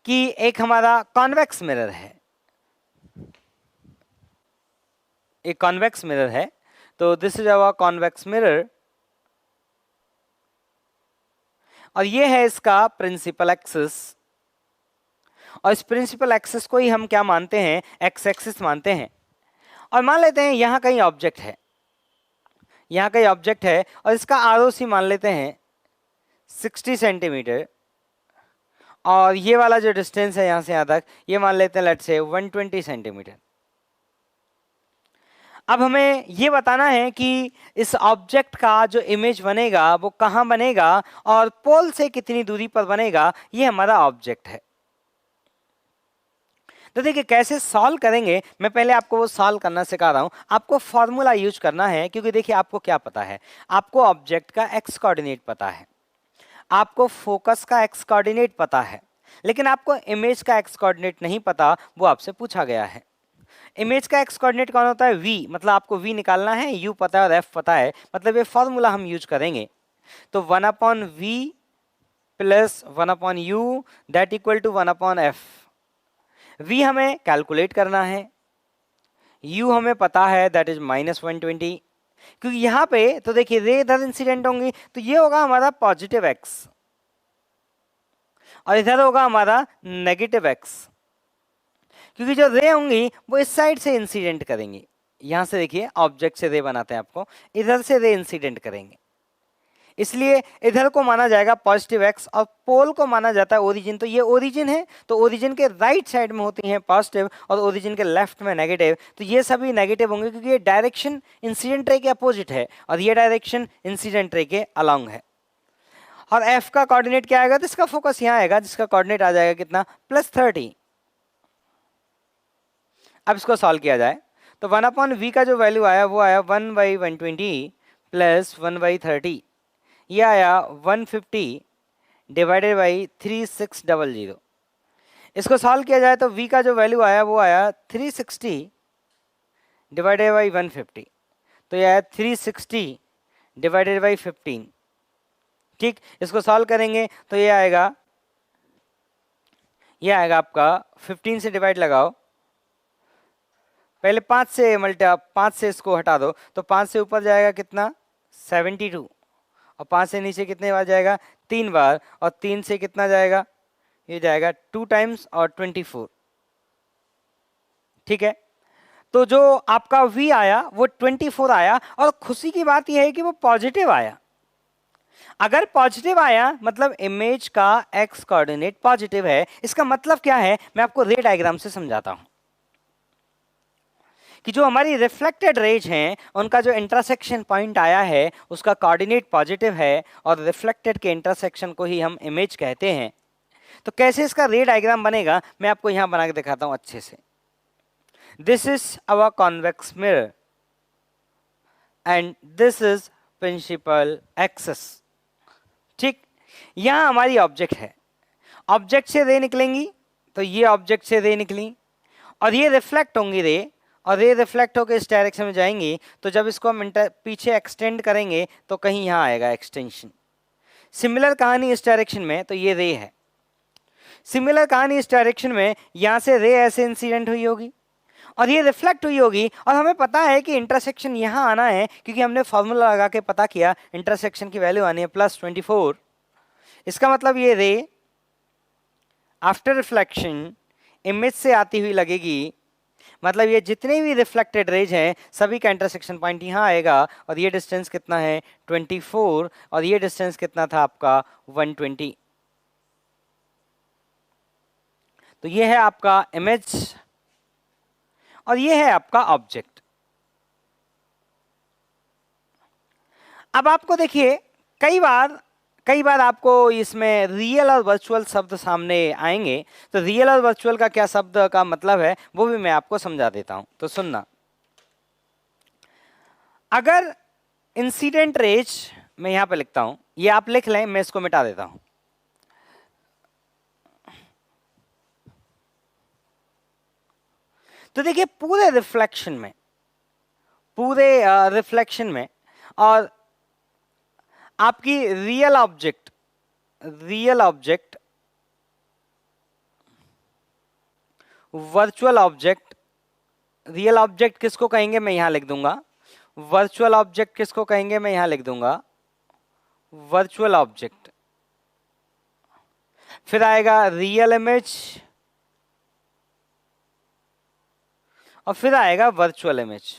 कि एक हमारा कॉन्वेक्स मिरर है, एक कॉन्वेक्स मिरर है। तो this is our convex mirror, और ये है इसका प्रिंसिपल एक्सिस, और इस प्रिंसिपल एक्सिस को ही हम क्या मानते हैं, एक्स एक्सिस मानते हैं। और मान लेते हैं यहाँ कहीं ऑब्जेक्ट है, यहाँ कहीं ऑब्जेक्ट है, और इसका आरओसी मान लेते हैं 60 सेंटीमीटर, और ये वाला जो डिस्टेंस है यहाँ से यहाँ तक ये मान लेते हैं लेट्स से 120 सेंटीमीटर। अब हमें ये बताना है कि इस ऑब्जेक्ट का जो इमेज बनेगा वो कहाँ बनेगा और पोल से कितनी दूरी पर बनेगा, ये हमारा ऑब्जेक्ट है। तो देखिए कैसे सॉल्व करेंगे, मैं पहले आपको वो सॉल्व करना सिखा रहा हूं। आपको फॉर्मूला यूज करना है, क्योंकि देखिए आपको क्या पता है, आपको ऑब्जेक्ट का एक्स कोऑर्डिनेट पता है, आपको फोकस का एक्स कोऑर्डिनेट पता है, लेकिन आपको इमेज का एक्स कोऑर्डिनेट नहीं पता, वो आपसे पूछा गया है। इमेज का एक्स कोऑर्डिनेट कौन होता है, v, मतलब आपको v निकालना है, u पता है और f पता है, मतलब ये फॉर्मूला हम यूज करेंगे। तो 1/v plus 1/u that equal to 1/f। v हमें कैलकुलेट करना है, u हमें पता है दैट इज -120, क्योंकि यहाँ पे तो देखिए रे इधर इंसिडेंट होंगी, तो ये होगा हमारा पॉजिटिव x और इधर होगा हमारा नेगेटिव x, क्योंकि जो रे होंगी वो इस साइड से इंसिडेंट करेंगी। यहां से देखिए ऑब्जेक्ट से रे बनाते हैं, आपको इधर से रे इंसिडेंट करेंगे, इसलिए इधर को माना जाएगा पॉजिटिव एक्स और पोल को माना जाता है ओरिजिन। तो ये ओरिजिन है, तो ओरिजिन के राइट साइड में होती हैं पॉजिटिव और ओरिजिन के लेफ्ट में नेगेटिव, तो ये सभी नेगेटिव होंगे क्योंकि ये डायरेक्शन इंसिडेंट रे के अपोजिट है और ये डायरेक्शन इंसिडेंट रे के अलोंग है। और एफ का कोऑर्डिनेट क्या आएगा, तो इसका फोकस यहाँ आएगा जिसका कोऑर्डिनेट आ जाएगा कितना, +30। अब इसको सॉल्व किया जाए तो 1/v का जो वैल्यू आया वो आया 1/120 प्लस 1/30, ये आया 150 डिवाइडेड बाई 3600। इसको सॉल्व किया जाए तो v का जो वैल्यू आया वो आया 360 डिवाइडेड बाई 150, तो ये आया 360 डिवाइडेड बाई 15। ठीक, इसको सॉल्व करेंगे तो ये आएगा आपका 15 से डिवाइड लगाओ, पहले 5 से इसको हटा दो, तो 5 से ऊपर जाएगा कितना 72, और 5 से नीचे कितने बार जाएगा 3 बार, और 3 से कितना जाएगा, ये जाएगा 2 टाइम्स और 24। ठीक है, तो जो आपका v आया वो 24 आया, और खुशी की बात यह है कि वो पॉजिटिव आया। अगर पॉजिटिव आया मतलब इमेज का एक्स कोऑर्डिनेट पॉजिटिव है। इसका मतलब क्या है, मैं आपको रे डायग्राम से समझाता हूं कि जो हमारी रिफ्लेक्टेड रेज हैं उनका जो इंटरसेक्शन पॉइंट आया है उसका कोऑर्डिनेट पॉजिटिव है, और रिफ्लेक्टेड के इंटरसेक्शन को ही हम इमेज कहते हैं। तो कैसे इसका रे डायग्राम बनेगा मैं आपको यहां बना के दिखाता हूं अच्छे से। This is our convex mirror and this is principal axis. ठीक, यहां हमारी ऑब्जेक्ट है, ऑब्जेक्ट से रे निकलेंगी, तो ये ऑब्जेक्ट से रे निकली और ये रिफ्लेक्ट होंगी रे, और रे रिफ्लेक्ट होकर इस डायरेक्शन में जाएंगी, तो जब इसको हम पीछे एक्सटेंड करेंगे तो कहीं यहाँ आएगा एक्सटेंशन। सिमिलर कहानी इस डायरेक्शन में, तो ये रे है। सिमिलर कहानी इस डायरेक्शन में, यहाँ से रे ऐसे इंसिडेंट हुई होगी और ये रिफ्लेक्ट हुई होगी, और हमें पता है कि इंटरसेक्शन यहाँ आना है क्योंकि हमने फॉर्मूला लगा के पता किया इंटरसेक्शन की वैल्यू आनी है +24। इसका मतलब ये रे आफ्टर रिफ्लेक्शन इमेज से आती हुई लगेगी, मतलब ये जितने भी रिफ्लेक्टेड रेज हैं सभी का इंटरसेक्शन पॉइंट यहाँ आएगा, और ये डिस्टेंस कितना है 24, और ये डिस्टेंस कितना था आपका 120। तो ये है आपका इमेज और ये है आपका ऑब्जेक्ट। अब आपको देखिए कई बार आपको इसमें रियल और वर्चुअल शब्द सामने आएंगे, तो रियल और वर्चुअल का क्या शब्द का मतलब है वो भी मैं आपको समझा देता हूं, तो सुनना। अगर इंसिडेंट रेज मैं यहां पे लिखता हूं, ये आप लिख लें, मैं इसको मिटा देता हूं। तो देखिए पूरे रिफ्लेक्शन में और आपकी real object virtual object, real object किसको कहेंगे मैं यहां लिख दूंगा, वर्चुअल ऑब्जेक्ट किसको कहेंगे मैं यहां लिख दूंगा, वर्चुअल ऑब्जेक्ट। फिर आएगा रियल इमेज, और फिर आएगा वर्चुअल इमेज।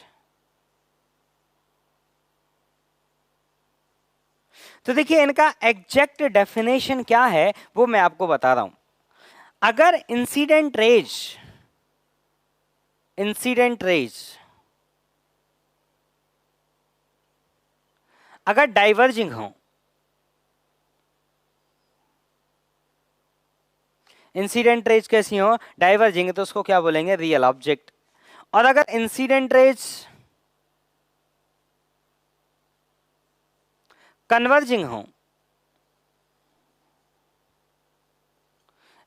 तो देखिए इनका एग्जैक्ट डेफिनेशन क्या है वो मैं आपको बता रहा हूं। अगर इंसिडेंट रेज अगर डाइवर्जिंग हो, इंसिडेंट रेज कैसी हो, डाइवर्जिंग, तो उसको क्या बोलेंगे, रियल ऑब्जेक्ट। और अगर इंसिडेंट रेज कन्वर्जिंग हो,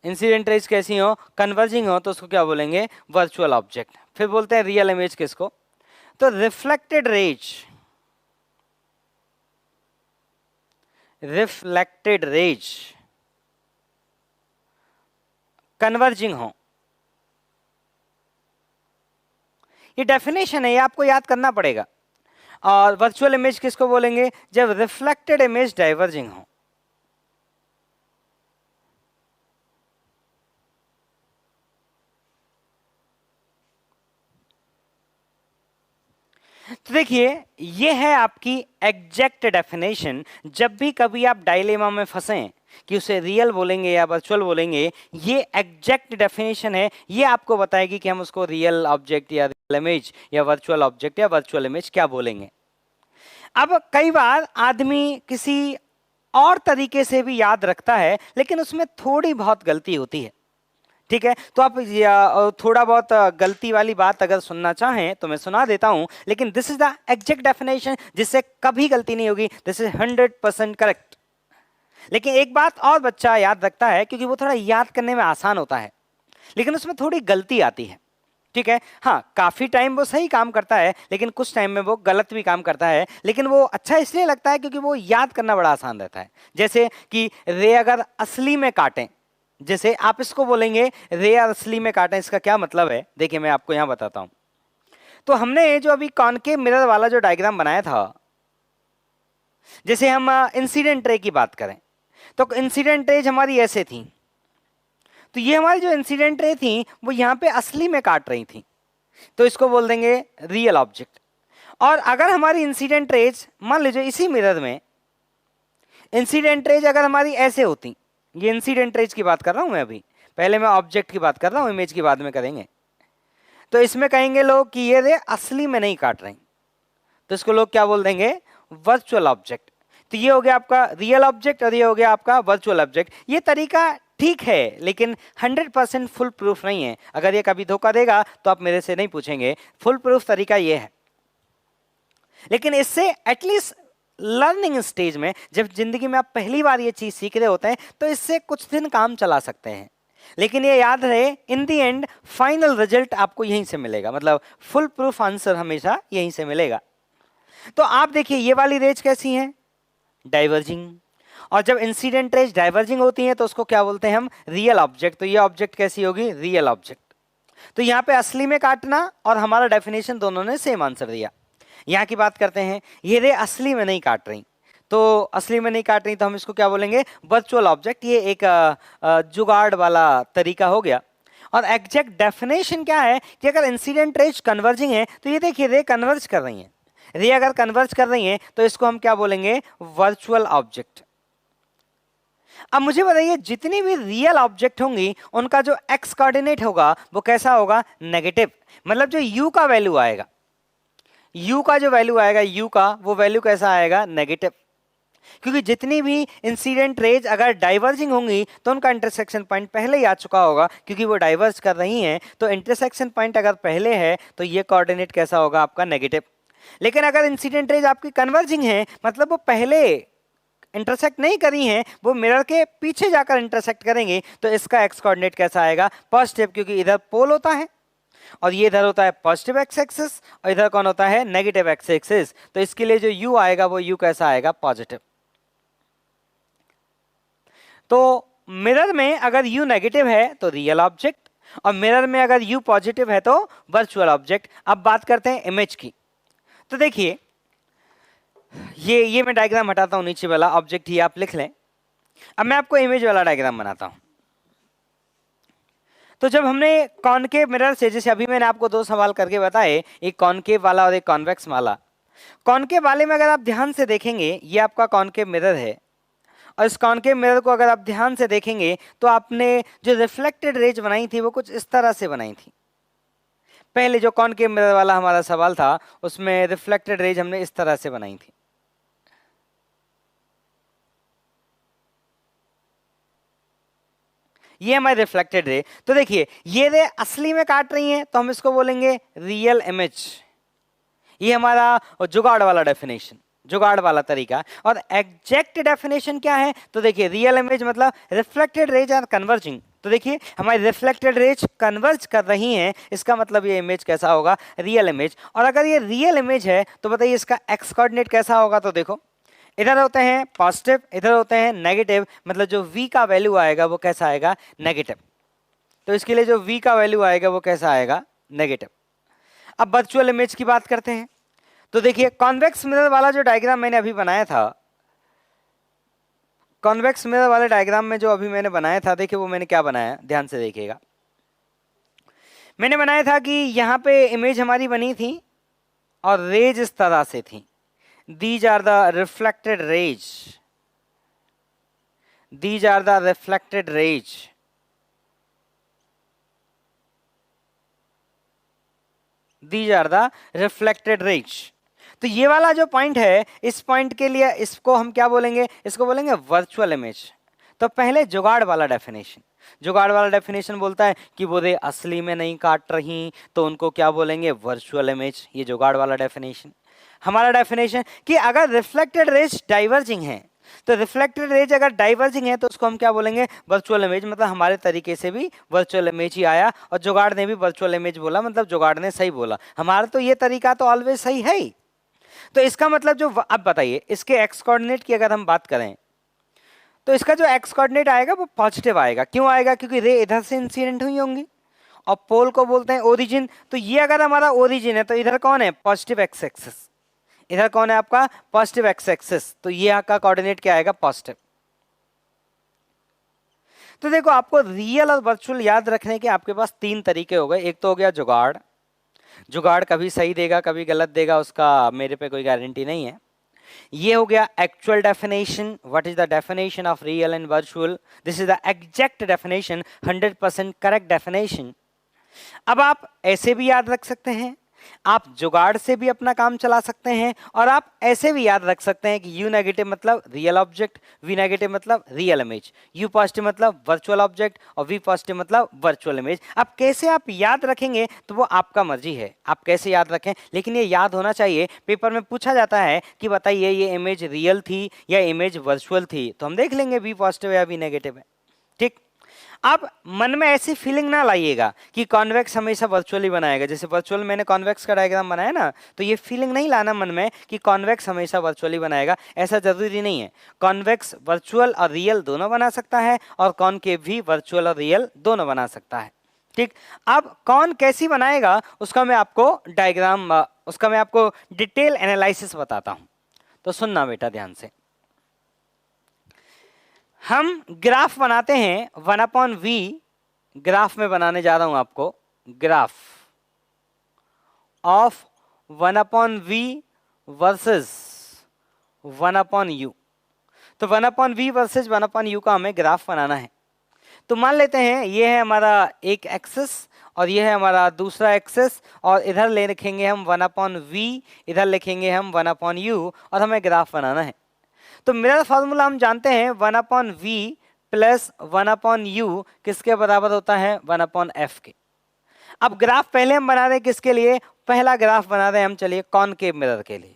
इंसिडेंट रेज कैसी हो, कन्वर्जिंग हो, तो उसको क्या बोलेंगे, वर्चुअल ऑब्जेक्ट। फिर बोलते हैं रियल इमेज किसको, तो रिफ्लेक्टेड रेज कन्वर्जिंग हो। ये डेफिनेशन है, ये आपको याद करना पड़ेगा। और वर्चुअल इमेज किसको बोलेंगे, जब रिफ्लेक्टेड इमेज डाइवर्जिंग हो। तो देखिए ये है आपकी एग्जैक्ट डेफिनेशन। जब भी कभी आप डायलेमा में फंसे कि उसे रियल बोलेंगे या वर्चुअल बोलेंगे, ये एग्जैक्ट डेफिनेशन है, ये आपको बताएगी कि हम उसको रियल ऑब्जेक्ट या रियल इमेज या वर्चुअल ऑब्जेक्ट या वर्चुअल इमेज क्या बोलेंगे। अब कई बार आदमी किसी और तरीके से भी याद रखता है, लेकिन उसमें थोड़ी बहुत गलती होती है। ठीक है, तो आप थोड़ा बहुत गलती वाली बात अगर सुनना चाहें तो मैं सुना देता हूं, लेकिन this is the exact definition, जिससे कभी गलती नहीं होगी। This is 100% correct. लेकिन एक बात और बच्चा याद रखता है, क्योंकि वो थोड़ा याद करने में आसान होता है, लेकिन उसमें थोड़ी गलती आती है। ठीक है, हाँ, काफी टाइम वो सही काम करता है, लेकिन कुछ टाइम में वो गलत भी काम करता है, लेकिन वो अच्छा इसलिए लगता है क्योंकि वो याद करना बड़ा आसान रहता है। जैसे कि रे अगर असली में काटें, जैसे आप इसको बोलेंगे रे असली में काटें, इसका क्या मतलब है, देखिए मैं आपको यहां बताता हूं। तो हमने जो अभी कॉनकेव मिरर वाला जो डायग्राम बनाया था, जैसे हम इंसिडेंट रे की बात करें, तो इंसिडेंट रेज हमारी ऐसे थी, तो ये हमारी जो इंसिडेंट रे थी वो यहां पे असली में काट रही थी, तो इसको बोल देंगे रियल ऑब्जेक्ट। और अगर हमारी इंसिडेंट रेज, मान लीजिए इसी मिरर में इंसिडेंट रेज अगर हमारी ऐसे होती, ये इंसिडेंट रेज की बात कर रहा हूं मैं अभी, पहले मैं ऑब्जेक्ट की बात कर रहा हूं, इमेज की बाद में करेंगे। तो इसमें कहेंगे लोग कि ये रे असली में नहीं काट रही, तो इसको लोग क्या बोल देंगे, वर्चुअल ऑब्जेक्ट। तो ये हो गया आपका रियल ऑब्जेक्ट और ये हो गया आपका वर्चुअल ऑब्जेक्ट। ये तरीका ठीक है, लेकिन 100% फुल प्रूफ नहीं है। अगर ये कभी धोखा देगा तो आप मेरे से नहीं पूछेंगे, फुल प्रूफ तरीका ये है। लेकिन इससे एटलीस्ट लर्निंग स्टेज में, जब जिंदगी में आप पहली बार ये चीज सीख रहे होते हैं, तो इससे कुछ दिन काम चला सकते हैं। लेकिन ये याद रहे, इन दी एंड फाइनल रिजल्ट आपको यहीं से मिलेगा, मतलब फुल प्रूफ आंसर हमेशा यहीं से मिलेगा। तो आप देखिए ये वाली रेज कैसी है, डाइवर्जिंग। और जब इंसिडेंट रेज डाइवर्जिंग होती है तो उसको क्या बोलते हैं हम, रियल ऑब्जेक्ट। तो ये ऑब्जेक्ट कैसी होगी, रियल ऑब्जेक्ट। तो यहाँ पे असली में काटना और हमारा डेफिनेशन दोनों ने सेम आंसर दिया। यहाँ की बात करते हैं, ये रे असली में नहीं काट रही, तो असली में नहीं काट रही तो हम इसको क्या बोलेंगे, वर्चुअल ऑब्जेक्ट। ये एक जुगाड़ वाला तरीका हो गया। और एग्जैक्ट डेफिनेशन क्या है कि अगर इंसिडेंट रेज कन्वर्जिंग है, तो ये देखिए रे कन्वर्ज कर रही है, रे अगर कन्वर्ज कर रही है तो इसको हम क्या बोलेंगे, वर्चुअल ऑब्जेक्ट। अब मुझे बताइए, जितनी भी रियल ऑब्जेक्ट होंगी उनका जो एक्स कोऑर्डिनेट होगा वो कैसा होगा, नेगेटिव। मतलब जो यू का वैल्यू आएगा, यू का जो वैल्यू आएगा, यू का वो वैल्यू कैसा आएगा, नेगेटिव। क्योंकि जितनी भी इंसिडेंट रेज अगर डाइवर्जिंग होंगी तो उनका इंटरसेक्शन पॉइंट पहले ही आ चुका होगा, क्योंकि वो डाइवर्ज कर रही हैं। तो इंटरसेक्शन पॉइंट अगर पहले है तो ये कोऑर्डिनेट कैसा होगा आपका, नेगेटिव। लेकिन अगर इंसिडेंट रेज आपकी कन्वर्जिंग है, मतलब वो पहले इंटरसेक्ट नहीं करी हैं, वो मिरर के पीछे जाकर इंटरसेक्ट करेंगे, तो इसका एक्स कोऑर्डिनेट कैसा आएगा, पॉजिटिव। क्योंकि इधर पोल होता है और ये इधर होता है पॉजिटिव एक्स एक्सिस, और इधर कौन होता है, नेगेटिव एक्स एक्सिस। तो इसके लिए जो यू आएगा वो यू कैसा आएगा, पॉजिटिव। तो मिरर में अगर यू नेगेटिव है तो रियल ऑब्जेक्ट, और मिरर में अगर यू पॉजिटिव है तो वर्चुअल ऑब्जेक्ट। अब बात करते हैं इमेज की। तो देखिए ये मैं डायग्राम हटाता हूं, नीचे वाला ऑब्जेक्ट ही आप लिख लें। अब मैं आपको इमेज वाला डायग्राम बनाता हूं। तो जब हमने कॉनकेव मिरर से, जैसे अभी मैंने आपको दो सवाल करके बताए, एक कॉनकेव वाला और एक कॉन्वेक्स वाला। कॉनकेव वाले में अगर आप ध्यान से देखेंगे, ये आपका कॉनकेव मिरर है, और इस कॉनकेव मिरर को अगर आप ध्यान से देखेंगे तो आपने जो रिफ्लेक्टेड रेज बनाई थी वो कुछ इस तरह से बनाई थी। पहले जो कॉनकेव मिरर वाला हमारा सवाल था उसमें रिफ्लेक्टेड रेज हमने इस तरह से बनाई थी। ये हमारी रिफ्लेक्टेड रे। तो देखिए ये रे असली में काट रही हैं तो हम इसको बोलेंगे रियल इमेज। ये हमारा जुगाड़ वाला डेफिनेशन, जुगाड़ वाला तरीका। और एग्जैक्ट डेफिनेशन क्या है? तो देखिए रियल इमेज मतलब रिफ्लेक्टेड रेज आर कन्वर्जिंग। तो देखिए हमारी रिफ्लेक्टेड रेज कन्वर्ज कर रही हैं, इसका मतलब ये इमेज कैसा होगा? Real image. और अगर ये रियल इमेज है तो बताइए इसका एक्स कोऑर्डिनेट कैसा होगा? तो देखो इधर होते हैं पॉजिटिव, इधर होते हैं नेगेटिव, मतलब जो v का वैल्यू आएगा वो कैसा आएगा? नेगेटिव। तो इसके लिए जो v का वैल्यू आएगा वो कैसा आएगा? नेगेटिव। अब वर्चुअल इमेज की बात करते हैं। तो देखिए कॉन्वेक्स मिरर वाला जो डायग्राम मैंने अभी बनाया था, कॉन्वेक्स मिरर वाले डायग्राम में जो अभी मैंने बनाया था, देखिए वो मैंने क्या बनाया, ध्यान से देखिएगा। मैंने बनाया था कि यहाँ पे इमेज हमारी बनी थी और रेज इस तरह से थी। These are the reflected rays. These are the reflected rays. These are the reflected rays. तो ये वाला जो पॉइंट है, इस पॉइंट के लिए इसको हम क्या बोलेंगे? इसको बोलेंगे वर्चुअल इमेज। तो पहले जुगाड़ वाला डेफिनेशन, जुगाड़ वाला डेफिनेशन बोलता है कि वो रे असली में नहीं काट रही तो उनको क्या बोलेंगे? Virtual image. ये जुगाड़ वाला डेफिनेशन। हमारा डेफिनेशन कि अगर रिफ्लेक्टेड रेज डाइवर्जिंग है, तो रिफ्लेक्टेड रेज अगर डाइवर्जिंग है तो उसको हम क्या बोलेंगे? Virtual image. मतलब हमारे तरीके से भी वर्चुअल इमेज ही आया, और जुगाड़ ने भी वर्चुअल इमेज बोला, मतलब जुगाड़ ने सही बोला। हमारा तो ये तरीका तो ऑलवेज सही है ही। तो इसका मतलब जो, अब बताइए इसके एक्स कोऑर्डिनेट की अगर हम बात करें तो इसका जो एक्स कोऑर्डिनेट आएगा वो पॉजिटिव आएगा। क्यों आएगा? क्योंकि रे इधर से इंसिडेंट हुई होंगी, और पोल को बोलते हैं ओरिजिन। तो ये अगर हमारा ओरिजिन है तो इधर कौन है? Positive x axis. इधर कौन है आपका? Positive x axis. तो ये आपका कोऑर्डिनेट क्या आएगा? पॉजिटिव। तो देखो आपको रियल और वर्चुअल याद रखने के आपके पास तीन तरीके हो गए। एक तो हो गया जुगाड़, जुगाड़ कभी सही देगा कभी गलत देगा, उसका मेरे पे कोई गारंटी नहीं है। ये हो गया actual definition, what is the definition of real and virtual, this is the exact definition, 100% correct definition. अब आप ऐसे भी याद रख सकते हैं, आप जुगाड़ से भी अपना काम चला सकते हैं, और आप ऐसे भी याद रख सकते हैं कि यू नेगेटिव मतलब रियल ऑब्जेक्ट, वी नेगेटिव मतलब रियल इमेज, यू पॉजिटिव मतलब वर्चुअल ऑब्जेक्ट, और वी पॉजिटिव मतलब वर्चुअल इमेज। अब कैसे आप याद रखेंगे तो वो आपका मर्जी है, आप कैसे याद रखें, लेकिन ये याद होना चाहिए। पेपर में पूछा जाता है कि बताइए ये इमेज रियल थी या इमेज वर्चुअल थी, तो हम देख लेंगे वी पॉजिटिव या वी नेगेटिव है। ठीक, आप मन में ऐसी फीलिंग ना लाइएगा कि कॉन्वेक्स हमेशा वर्चुअली बनाएगा। जैसे वर्चुअल मैंने कॉन्वेक्स का डायग्राम बनाया ना, तो ये फीलिंग नहीं लाना मन में कि कॉन्वेक्स हमेशा वर्चुअली बनाएगा, ऐसा जरूरी नहीं है। कॉन्वेक्स वर्चुअल और रियल दोनों बना सकता है, और कॉनकेव भी वर्चुअल और रियल दोनों बना सकता है। ठीक, अब कौन कैसी बनाएगा उसका मैं आपको डायग्राम, उसका मैं आपको डिटेल एनालिसिस बताता हूं। तो सुनना बेटा ध्यान से। हम ग्राफ बनाते हैं 1/v, ग्राफ में बनाने जा रहा हूं आपको, graph of 1/v versus 1/u। तो 1/v वर्सेस 1/u का हमें ग्राफ बनाना है। तो मान लेते हैं ये है हमारा एक एक्सिस और ये है हमारा दूसरा एक्सिस, और इधर ले लिखेंगे हम 1/v, इधर लिखेंगे हम 1/u, और हमें ग्राफ बनाना है। तो मिरर फॉर्मूला हम जानते हैं 1/v प्लस 1/u किसके बराबर होता है? 1/f के। अब ग्राफ पहले हम बना रहे हैं किसके लिए? पहला ग्राफ बना रहे हैं हम, चलिए कॉनकेव मिरर के लिए।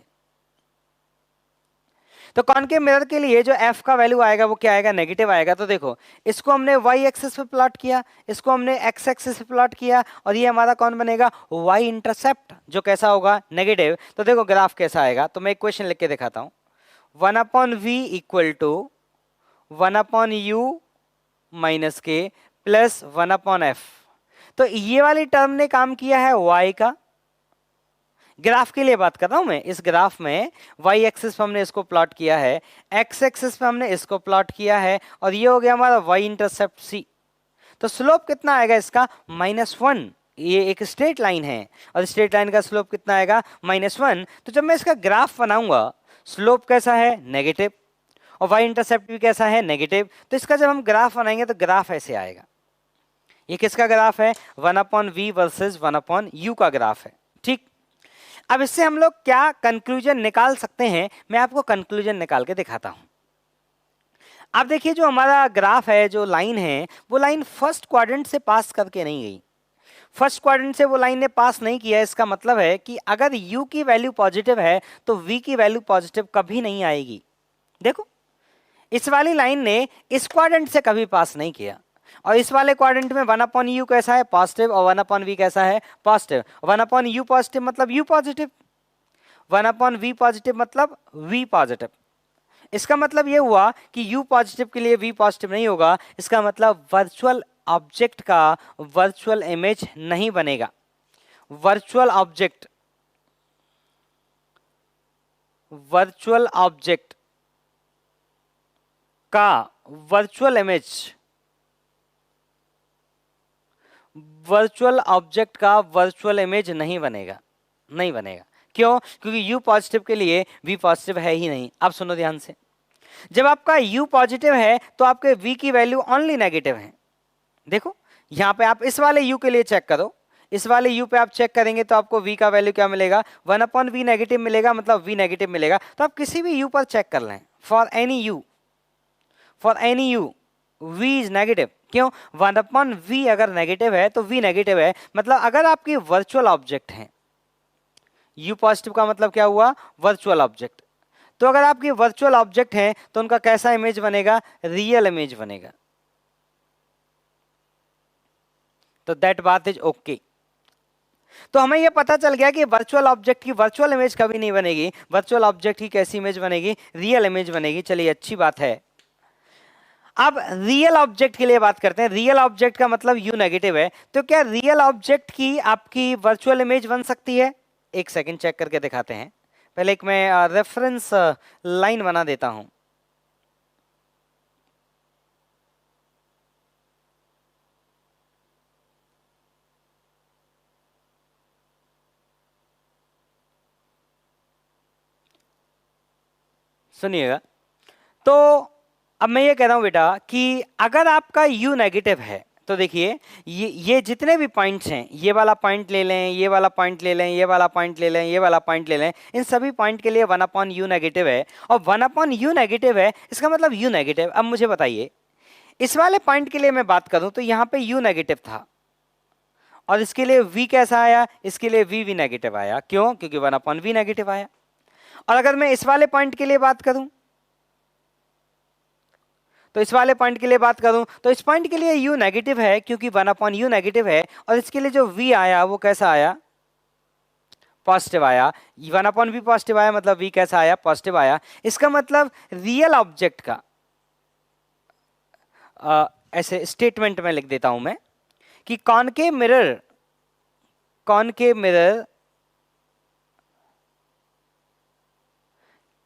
तो कॉनकेव मिरर के लिए जो f का वैल्यू आएगा वो क्या आएगा? नेगेटिव आएगा। तो देखो इसको हमने y एक्सिस पे प्लॉट किया, इसको हमने x एक्सिस पे प्लॉट किया, और ये हमारा कौन बनेगा? y इंटरसेप्ट, जो कैसा होगा? नेगेटिव। तो देखो ग्राफ कैसा आएगा, तो मैं इक्वेशन लिख के दिखाता हूं। 1/v equal to 1/u minus के प्लस 1/f। तो ये वाली टर्म ने काम किया है y का, ग्राफ के लिए बात कर रहा हूं मैं। इस ग्राफ में वाई एक्सिस पे हमने इसको प्लॉट किया है, एक्स एक्सिस पे हमने इसको प्लॉट किया है, और ये हो गया हमारा वाई इंटरसेप्ट सी। तो स्लोप कितना आएगा इसका? -1। ये एक स्ट्रेट लाइन है और स्ट्रेट लाइन का स्लोप कितना आएगा? -1। तो जब मैं इसका ग्राफ बनाऊंगा, स्लोप कैसा है? नेगेटिव, और वाई इंटरसेप्ट भी कैसा है? नेगेटिव। तो इसका जब हम ग्राफ बनाएंगे तो ग्राफ ऐसे आएगा। ये किसका ग्राफ है? 1/v वर्सेस 1/u का ग्राफ है। ठीक, अब इससे हम लोग क्या कंक्लूजन निकाल सकते हैं? मैं आपको कंक्लूजन निकाल के दिखाता हूं। आप देखिए, जो हमारा ग्राफ है, जो लाइन है, वो लाइन फर्स्ट क्वाड्रेंट से पास करके नहीं गई। फर्स्ट क्वाड्रेंट से वो लाइन ने पास नहीं किया। इसका मतलब है कि अगर u की वैल्यू पॉजिटिव है तो v की वैल्यू पॉजिटिव कभी नहीं आएगी। देखो, इस वाली लाइन ने इस क्वाड्रेंट से कभी पास नहीं किया, और इस वाले क्वाड्रेंट में 1/u कैसा है? पॉजिटिव, और 1/v कैसा है? पॉजिटिव। 1/u पॉजिटिव मतलब u पॉजिटिव, 1/v पॉजिटिव मतलब v पॉजिटिव। इसका मतलब ये हुआ कि u पॉजिटिव के लिए v पॉजिटिव नहीं होगा। इसका मतलब वर्चुअल ऑब्जेक्ट का वर्चुअल इमेज नहीं बनेगा। वर्चुअल ऑब्जेक्ट का वर्चुअल इमेज, वर्चुअल ऑब्जेक्ट का वर्चुअल इमेज नहीं बनेगा। नहीं बनेगा। क्यों? क्योंकि u पॉजिटिव के लिए v पॉजिटिव है ही नहीं। अब सुनो ध्यान से, जब आपका u पॉजिटिव है तो आपके v की वैल्यू ओनली नेगेटिव है। देखो, यहां पे आप इस वाले u के लिए चेक करो, इस वाले u पे आप चेक करेंगे तो आपको v का वैल्यू क्या मिलेगा? 1/v नेगेटिव मिलेगा, मतलब v नेगेटिव मिलेगा। तो आप किसी भी u पर चेक कर लें, for any u v is negative. क्यों? 1/v अगर नेगेटिव है तो v नेगेटिव है, मतलब अगर आपकी वर्चुअल ऑब्जेक्ट है, u पॉजिटिव का मतलब क्या हुआ? Virtual object. तो अगर आपकी वर्चुअल ऑब्जेक्ट है तो उनका कैसा इमेज बनेगा? रियल इमेज बनेगा। तो दैट बात इज ओके। तो हमें यह पता चल गया कि वर्चुअल ऑब्जेक्ट की वर्चुअल इमेज कभी नहीं बनेगी। वर्चुअल ऑब्जेक्ट की कैसी इमेज बनेगी? रियल इमेज बनेगी। चलिए, अच्छी बात है। अब रियल ऑब्जेक्ट के लिए बात करते हैं। रियल ऑब्जेक्ट का मतलब u नेगेटिव है, तो क्या रियल ऑब्जेक्ट की आपकी वर्चुअल इमेज बन सकती है? एक सेकंड चेक करके दिखाते हैं। पहले एक मैं रेफरेंस लाइन बना देता हूं। सुनिएगा, तो अब मैं ये कह रहा हूं बेटा कि अगर आपका u नेगेटिव है तो देखिए, ये जितने भी पॉइंट्स हैं, ये वाला पॉइंट ले लें, ये वाला पॉइंट ले लें, ये वाला पॉइंट ले लें, ये वाला पॉइंट ले लें, इन सभी पॉइंट के लिए 1/u नेगेटिव है। और 1/u नेगेटिव है, इसका मतलब u नेगेटिव। अब मुझे बताइए, इस वाले पॉइंट के लिए मैं बात करूं तो यहां पे u नेगेटिव था, और इसके लिए v कैसा आया? इसके लिए v नेगेटिव आया। क्यों? क्योंकि 1/v नेगेटिव आया। और अगर मैं इस वाले पॉइंट के लिए बात करूं, तो इस वाले पॉइंट के लिए बात करूं तो इस पॉइंट के लिए u नेगेटिव है, क्योंकि 1/u नेगेटिव है, और इसके लिए जो v आया वो कैसा आया? पॉजिटिव आया। 1/v पॉजिटिव आया, मतलब v कैसा आया? पॉजिटिव आया। इसका मतलब रियल ऑब्जेक्ट का ऐसे स्टेटमेंट में लिख देता हूं मैं कि concave mirror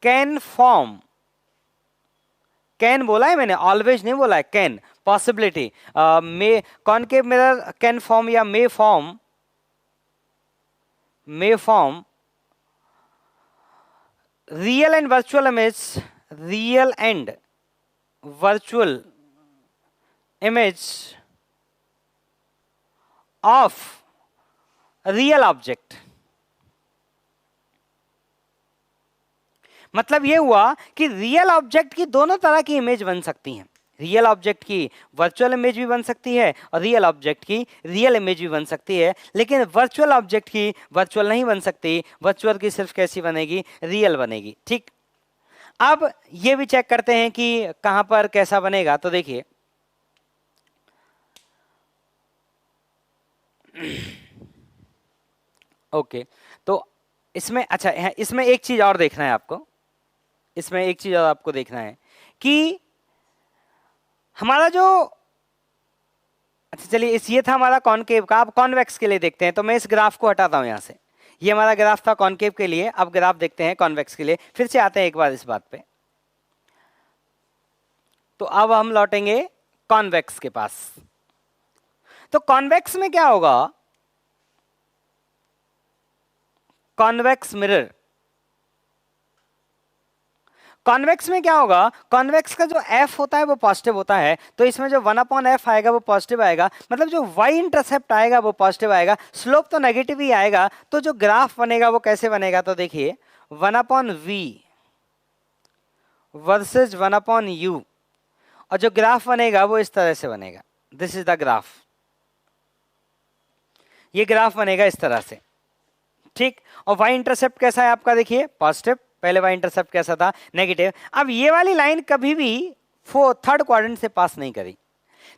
can form, can बोला है मैंने, ऑलवेज नहीं बोला है, can, possibility, may concave mirror can form या may form real and virtual image of real object. मतलब ये हुआ कि रियल ऑब्जेक्ट की दोनों तरह की इमेज बन सकती हैं। रियल ऑब्जेक्ट की वर्चुअल इमेज भी बन सकती है, और रियल ऑब्जेक्ट की रियल इमेज भी बन सकती है, लेकिन वर्चुअल ऑब्जेक्ट की वर्चुअल नहीं बन सकती। वर्चुअल की सिर्फ कैसी बनेगी? रियल बनेगी। ठीक, अब ये भी चेक करते हैं कि कहां पर कैसा बनेगा। तो देखिए, ओके, तो इसमें अच्छा, इसमें एक चीज और देखना है आपको, इसमें एक चीज और आपको देखना है कि हमारा जो, अच्छा चलिए, ये था हमारा कॉनकेव का। अब कॉन्वेक्स के लिए देखते हैं। तो मैं इस ग्राफ को हटाता हूं यहां से। ये हमारा ग्राफ था कॉनकेव के लिए, अब ग्राफ देखते हैं कॉन्वेक्स के लिए। फिर से आते हैं एक बार इस बात पे। तो अब हम लौटेंगे कॉन्वेक्स के पास। तो कॉन्वेक्स में क्या होगा, कॉन्वेक्स मिरर। कॉन्वेक्स में क्या होगा, कॉन्वेक्स का जो एफ होता है वो पॉजिटिव होता है, तो इसमें जो 1/f आएगा वो पॉजिटिव आएगा, मतलब जो वाई इंटरसेप्ट आएगा वो पॉजिटिव आएगा, स्लोप तो नेगेटिव ही आएगा। तो जो ग्राफ बनेगा वो कैसे बनेगा, तो देखिए 1/v वर्सेज 1/u, और जो ग्राफ बनेगा वो इस तरह से बनेगा। दिस इज द ग्राफ, ये ग्राफ बनेगा इस तरह से, ठीक। और वाई इंटरसेप्ट कैसा है आपका, देखिए पॉजिटिव, पहले वाई इंटरसेप्ट कैसा था, नेगेटिव। अब ये वाली लाइन कभी भी थर्ड क्वाड्रेंट से पास नहीं करी।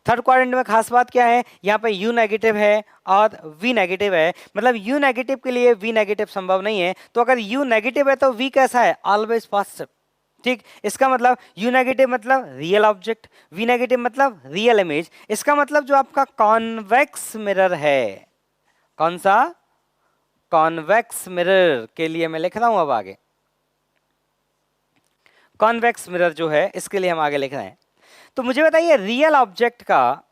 थर्ड क्वाड्रेंट में खास बात क्या है, यहाँ पे u नेगेटिव है और v नेगेटिव है, मतलब u नेगेटिव के लिए v नेगेटिव संभव नहीं है। तो अगर u नेगेटिव है तो v कैसा है, ऑलवेज पॉजिटिव, ठीक। इसका मतलब u नेगेटिव मतलब रियल ऑब्जेक्ट, v नेगेटिव मतलब रियल इमेज। इसका मतलब जो आपका कॉन्वेक्स मिरर है, कौन सा, कॉन्वेक्स मिरर के लिए मैं लिख रहा हूं अब आगे, कॉन्वेक्स मिरर जो है इसके लिए हम आगे लिख रहे हैं। तो मुझे बताइए रियल ऑब्जेक्ट का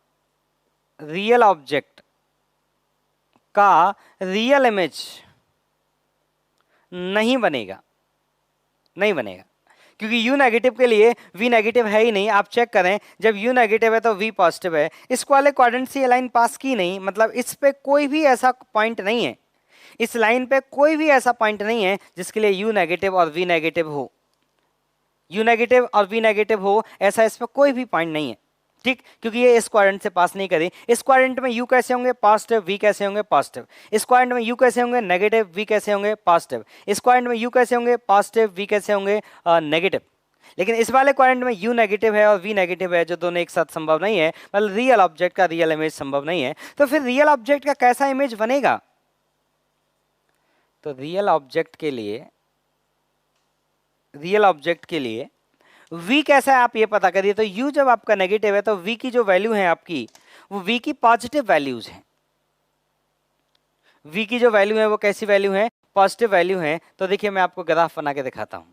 रियल इमेज नहीं बनेगा, नहीं बनेगा, क्योंकि u नेगेटिव के लिए v नेगेटिव है ही नहीं। आप चेक करें, जब u नेगेटिव है तो v पॉजिटिव है। इसको वाले क्वाड्रेंट से ये लाइन पास की नहीं, मतलब इस पे कोई भी ऐसा पॉइंट नहीं है, इस लाइन पे कोई भी ऐसा पॉइंट नहीं है जिसके लिए u नेगेटिव और v नेगेटिव हो, u नेगेटिव और v नेगेटिव हो, ऐसा इस पे कोई भी पॉइंट नहीं है, ठीक। क्योंकि ये इस क्वाड्रेंट से पास नहीं करी। इस क्वाड्रेंट में u कैसे होंगे, पॉजिटिव, v कैसे होंगे, पॉजिटिव। इस क्वाड्रेंट में u कैसे होंगे, नेगेटिव, v कैसे होंगे, पॉजिटिव। इस क्वाड्रेंट में u कैसे होंगे, पॉजिटिव, v कैसे होंगे, नेगेटिव। लेकिन इस वाले क्वाड्रेंट में u नेगेटिव है और v नेगेटिव है, जो दोनों एक साथ संभव नहीं है, मतलब रियल ऑब्जेक्ट का रियल इमेज संभव नहीं है। तो फिर रियल ऑब्जेक्ट का कैसा इमेज बनेगा, तो रियल ऑब्जेक्ट के लिए v कैसा है आप ये पता करिए। तो u जब आपका नेगेटिव है तो v की जो वैल्यू है आपकी, वो v की पॉजिटिव वैल्यूज हैं। v की जो वैल्यू है वो कैसी वैल्यू है, पॉजिटिव वैल्यू है। तो देखिए मैं आपको ग्राफ बना के दिखाता हूं।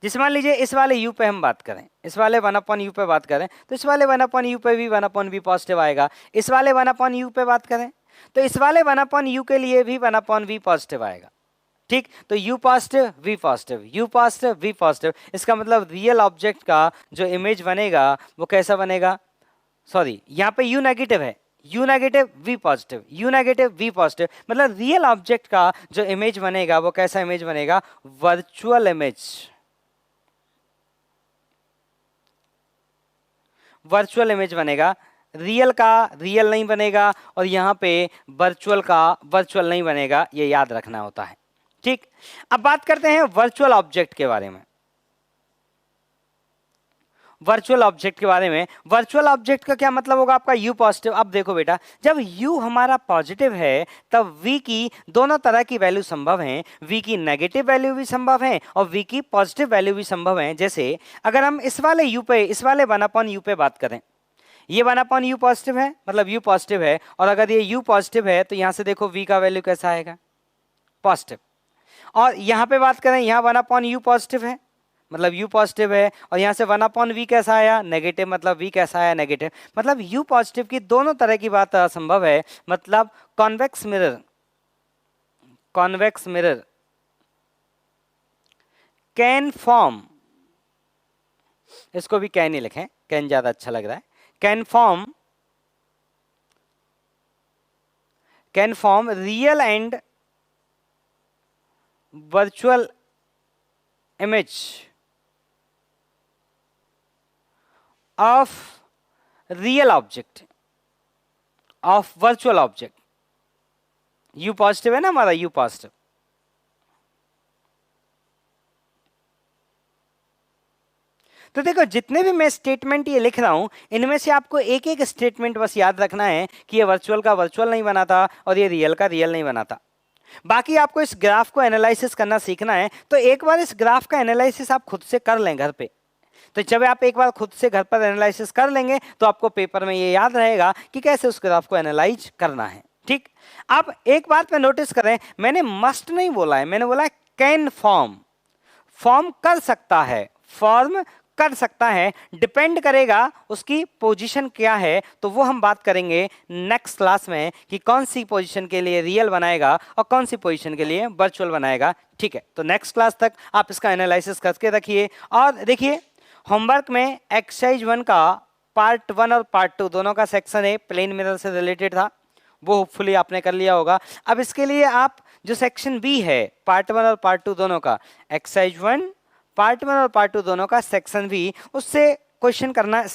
जिस मान लीजिए इस वाले u पे हम बात करें, इस वाले 1/u पे बात करें, तो इस वाले 1/u पे भी 1/v पॉजिटिव आएगा। इस वाले 1/u पे बात करें तो इस वाले 1/u के लिए भी 1/v पॉजिटिव आएगा, ठीक। तो u positive, v positive, u positive, v positive. इसका मतलब रियल ऑब्जेक्ट का जो इमेज बनेगा वो कैसा बनेगा, सॉरी यहाँ पे u नेगेटिव है, u negative, v positive, u negative, v positive, मतलब रियल ऑब्जेक्ट का जो इमेज बनेगा वो कैसा इमेज बनेगा, वर्चुअल इमेज, वर्चुअल इमेज बनेगा। रियल का रियल नहीं बनेगा और यहाँ पे वर्चुअल का वर्चुअल नहीं बनेगा, ये याद रखना होता है, ठीक। अब बात करते हैं वर्चुअल ऑब्जेक्ट के बारे में। वर्चुअल ऑब्जेक्ट के बारे में, वर्चुअल ऑब्जेक्ट का क्या मतलब होगा आपका, u पॉजिटिव। अब देखो बेटा, जब u हमारा पॉजिटिव है तब v की दोनों तरह की वैल्यू संभव हैं, v की नेगेटिव वैल्यू भी संभव है और v की पॉजिटिव वैल्यू भी संभव है। जैसे अगर हम इस वाले u पे, इस वाले 1/u पे बात करें, ये 1/u पॉजिटिव है, मतलब u पॉजिटिव है, और अगर ये u पॉजिटिव है तो यहाँ से देखो v का वैल्यू कैसा आएगा, पॉजिटिव। और यहाँ पे बात करें, यहाँ 1/u पॉजिटिव है, मतलब u पॉजिटिव है, और यहाँ से 1/v कैसा आया, नेगेटिव, मतलब v कैसा आया, नेगेटिव। मतलब u पॉजिटिव की दोनों तरह की बात संभव है। मतलब कॉन्वेक्स मिरर कैन फॉर्म, इसको भी कैन ही लिखें, कैन ज्यादा अच्छा लग रहा है, can form real and virtual image of real object, of virtual object। u positive है ना हमारा, u पॉजिटिव। तो देखो जितने भी मैं स्टेटमेंट ये लिख रहा हूं, इनमें से आपको एक एक स्टेटमेंट बस याद रखना है कि ये वर्चुअल का वर्चुअल नहीं बनाता और ये रियल का रियल नहीं बनाता। बाकी आपको इस ग्राफ को एनालिसिस करना सीखना है। तो एक बार इस ग्राफ का एनालिसिस आप खुद से कर लें घर पे। तो जब आप एक बार खुद से घर पर एनालिसिस कर लेंगे तो आपको पेपर में ये याद रहेगा कि कैसे उस ग्राफ को एनालाइज करना है, ठीक। अब एक बात पे नोटिस करें, मैंने मस्ट नहीं बोला है, मैंने बोला है कैन फॉर्म। फॉर्म कर सकता है, फॉर्म कर सकता है, डिपेंड करेगा उसकी पोजीशन क्या है, तो वो हम बात करेंगे नेक्स्ट क्लास में कि कौन सी पोजीशन के लिए रियल बनाएगा और कौन सी पोजीशन के लिए वर्चुअल बनाएगा। ठीक है, तो नेक्स्ट क्लास तक आप इसका एनालिसिस करके रखिए। और देखिए होमवर्क में एक्सरसाइज 1 का पार्ट 1 और पार्ट 2 दोनों का सेक्शन है प्लेन मिरर से रिलेटेड था, वो होपफुली आपने कर लिया होगा। अब इसके लिए आप जो सेक्शन बी है पार्ट 1 और पार्ट 2 दोनों का, एक्सरसाइज 1 पार्ट 1 और पार्ट 2 दोनों का सेक्शन बी, उससे क्वेश्चन करना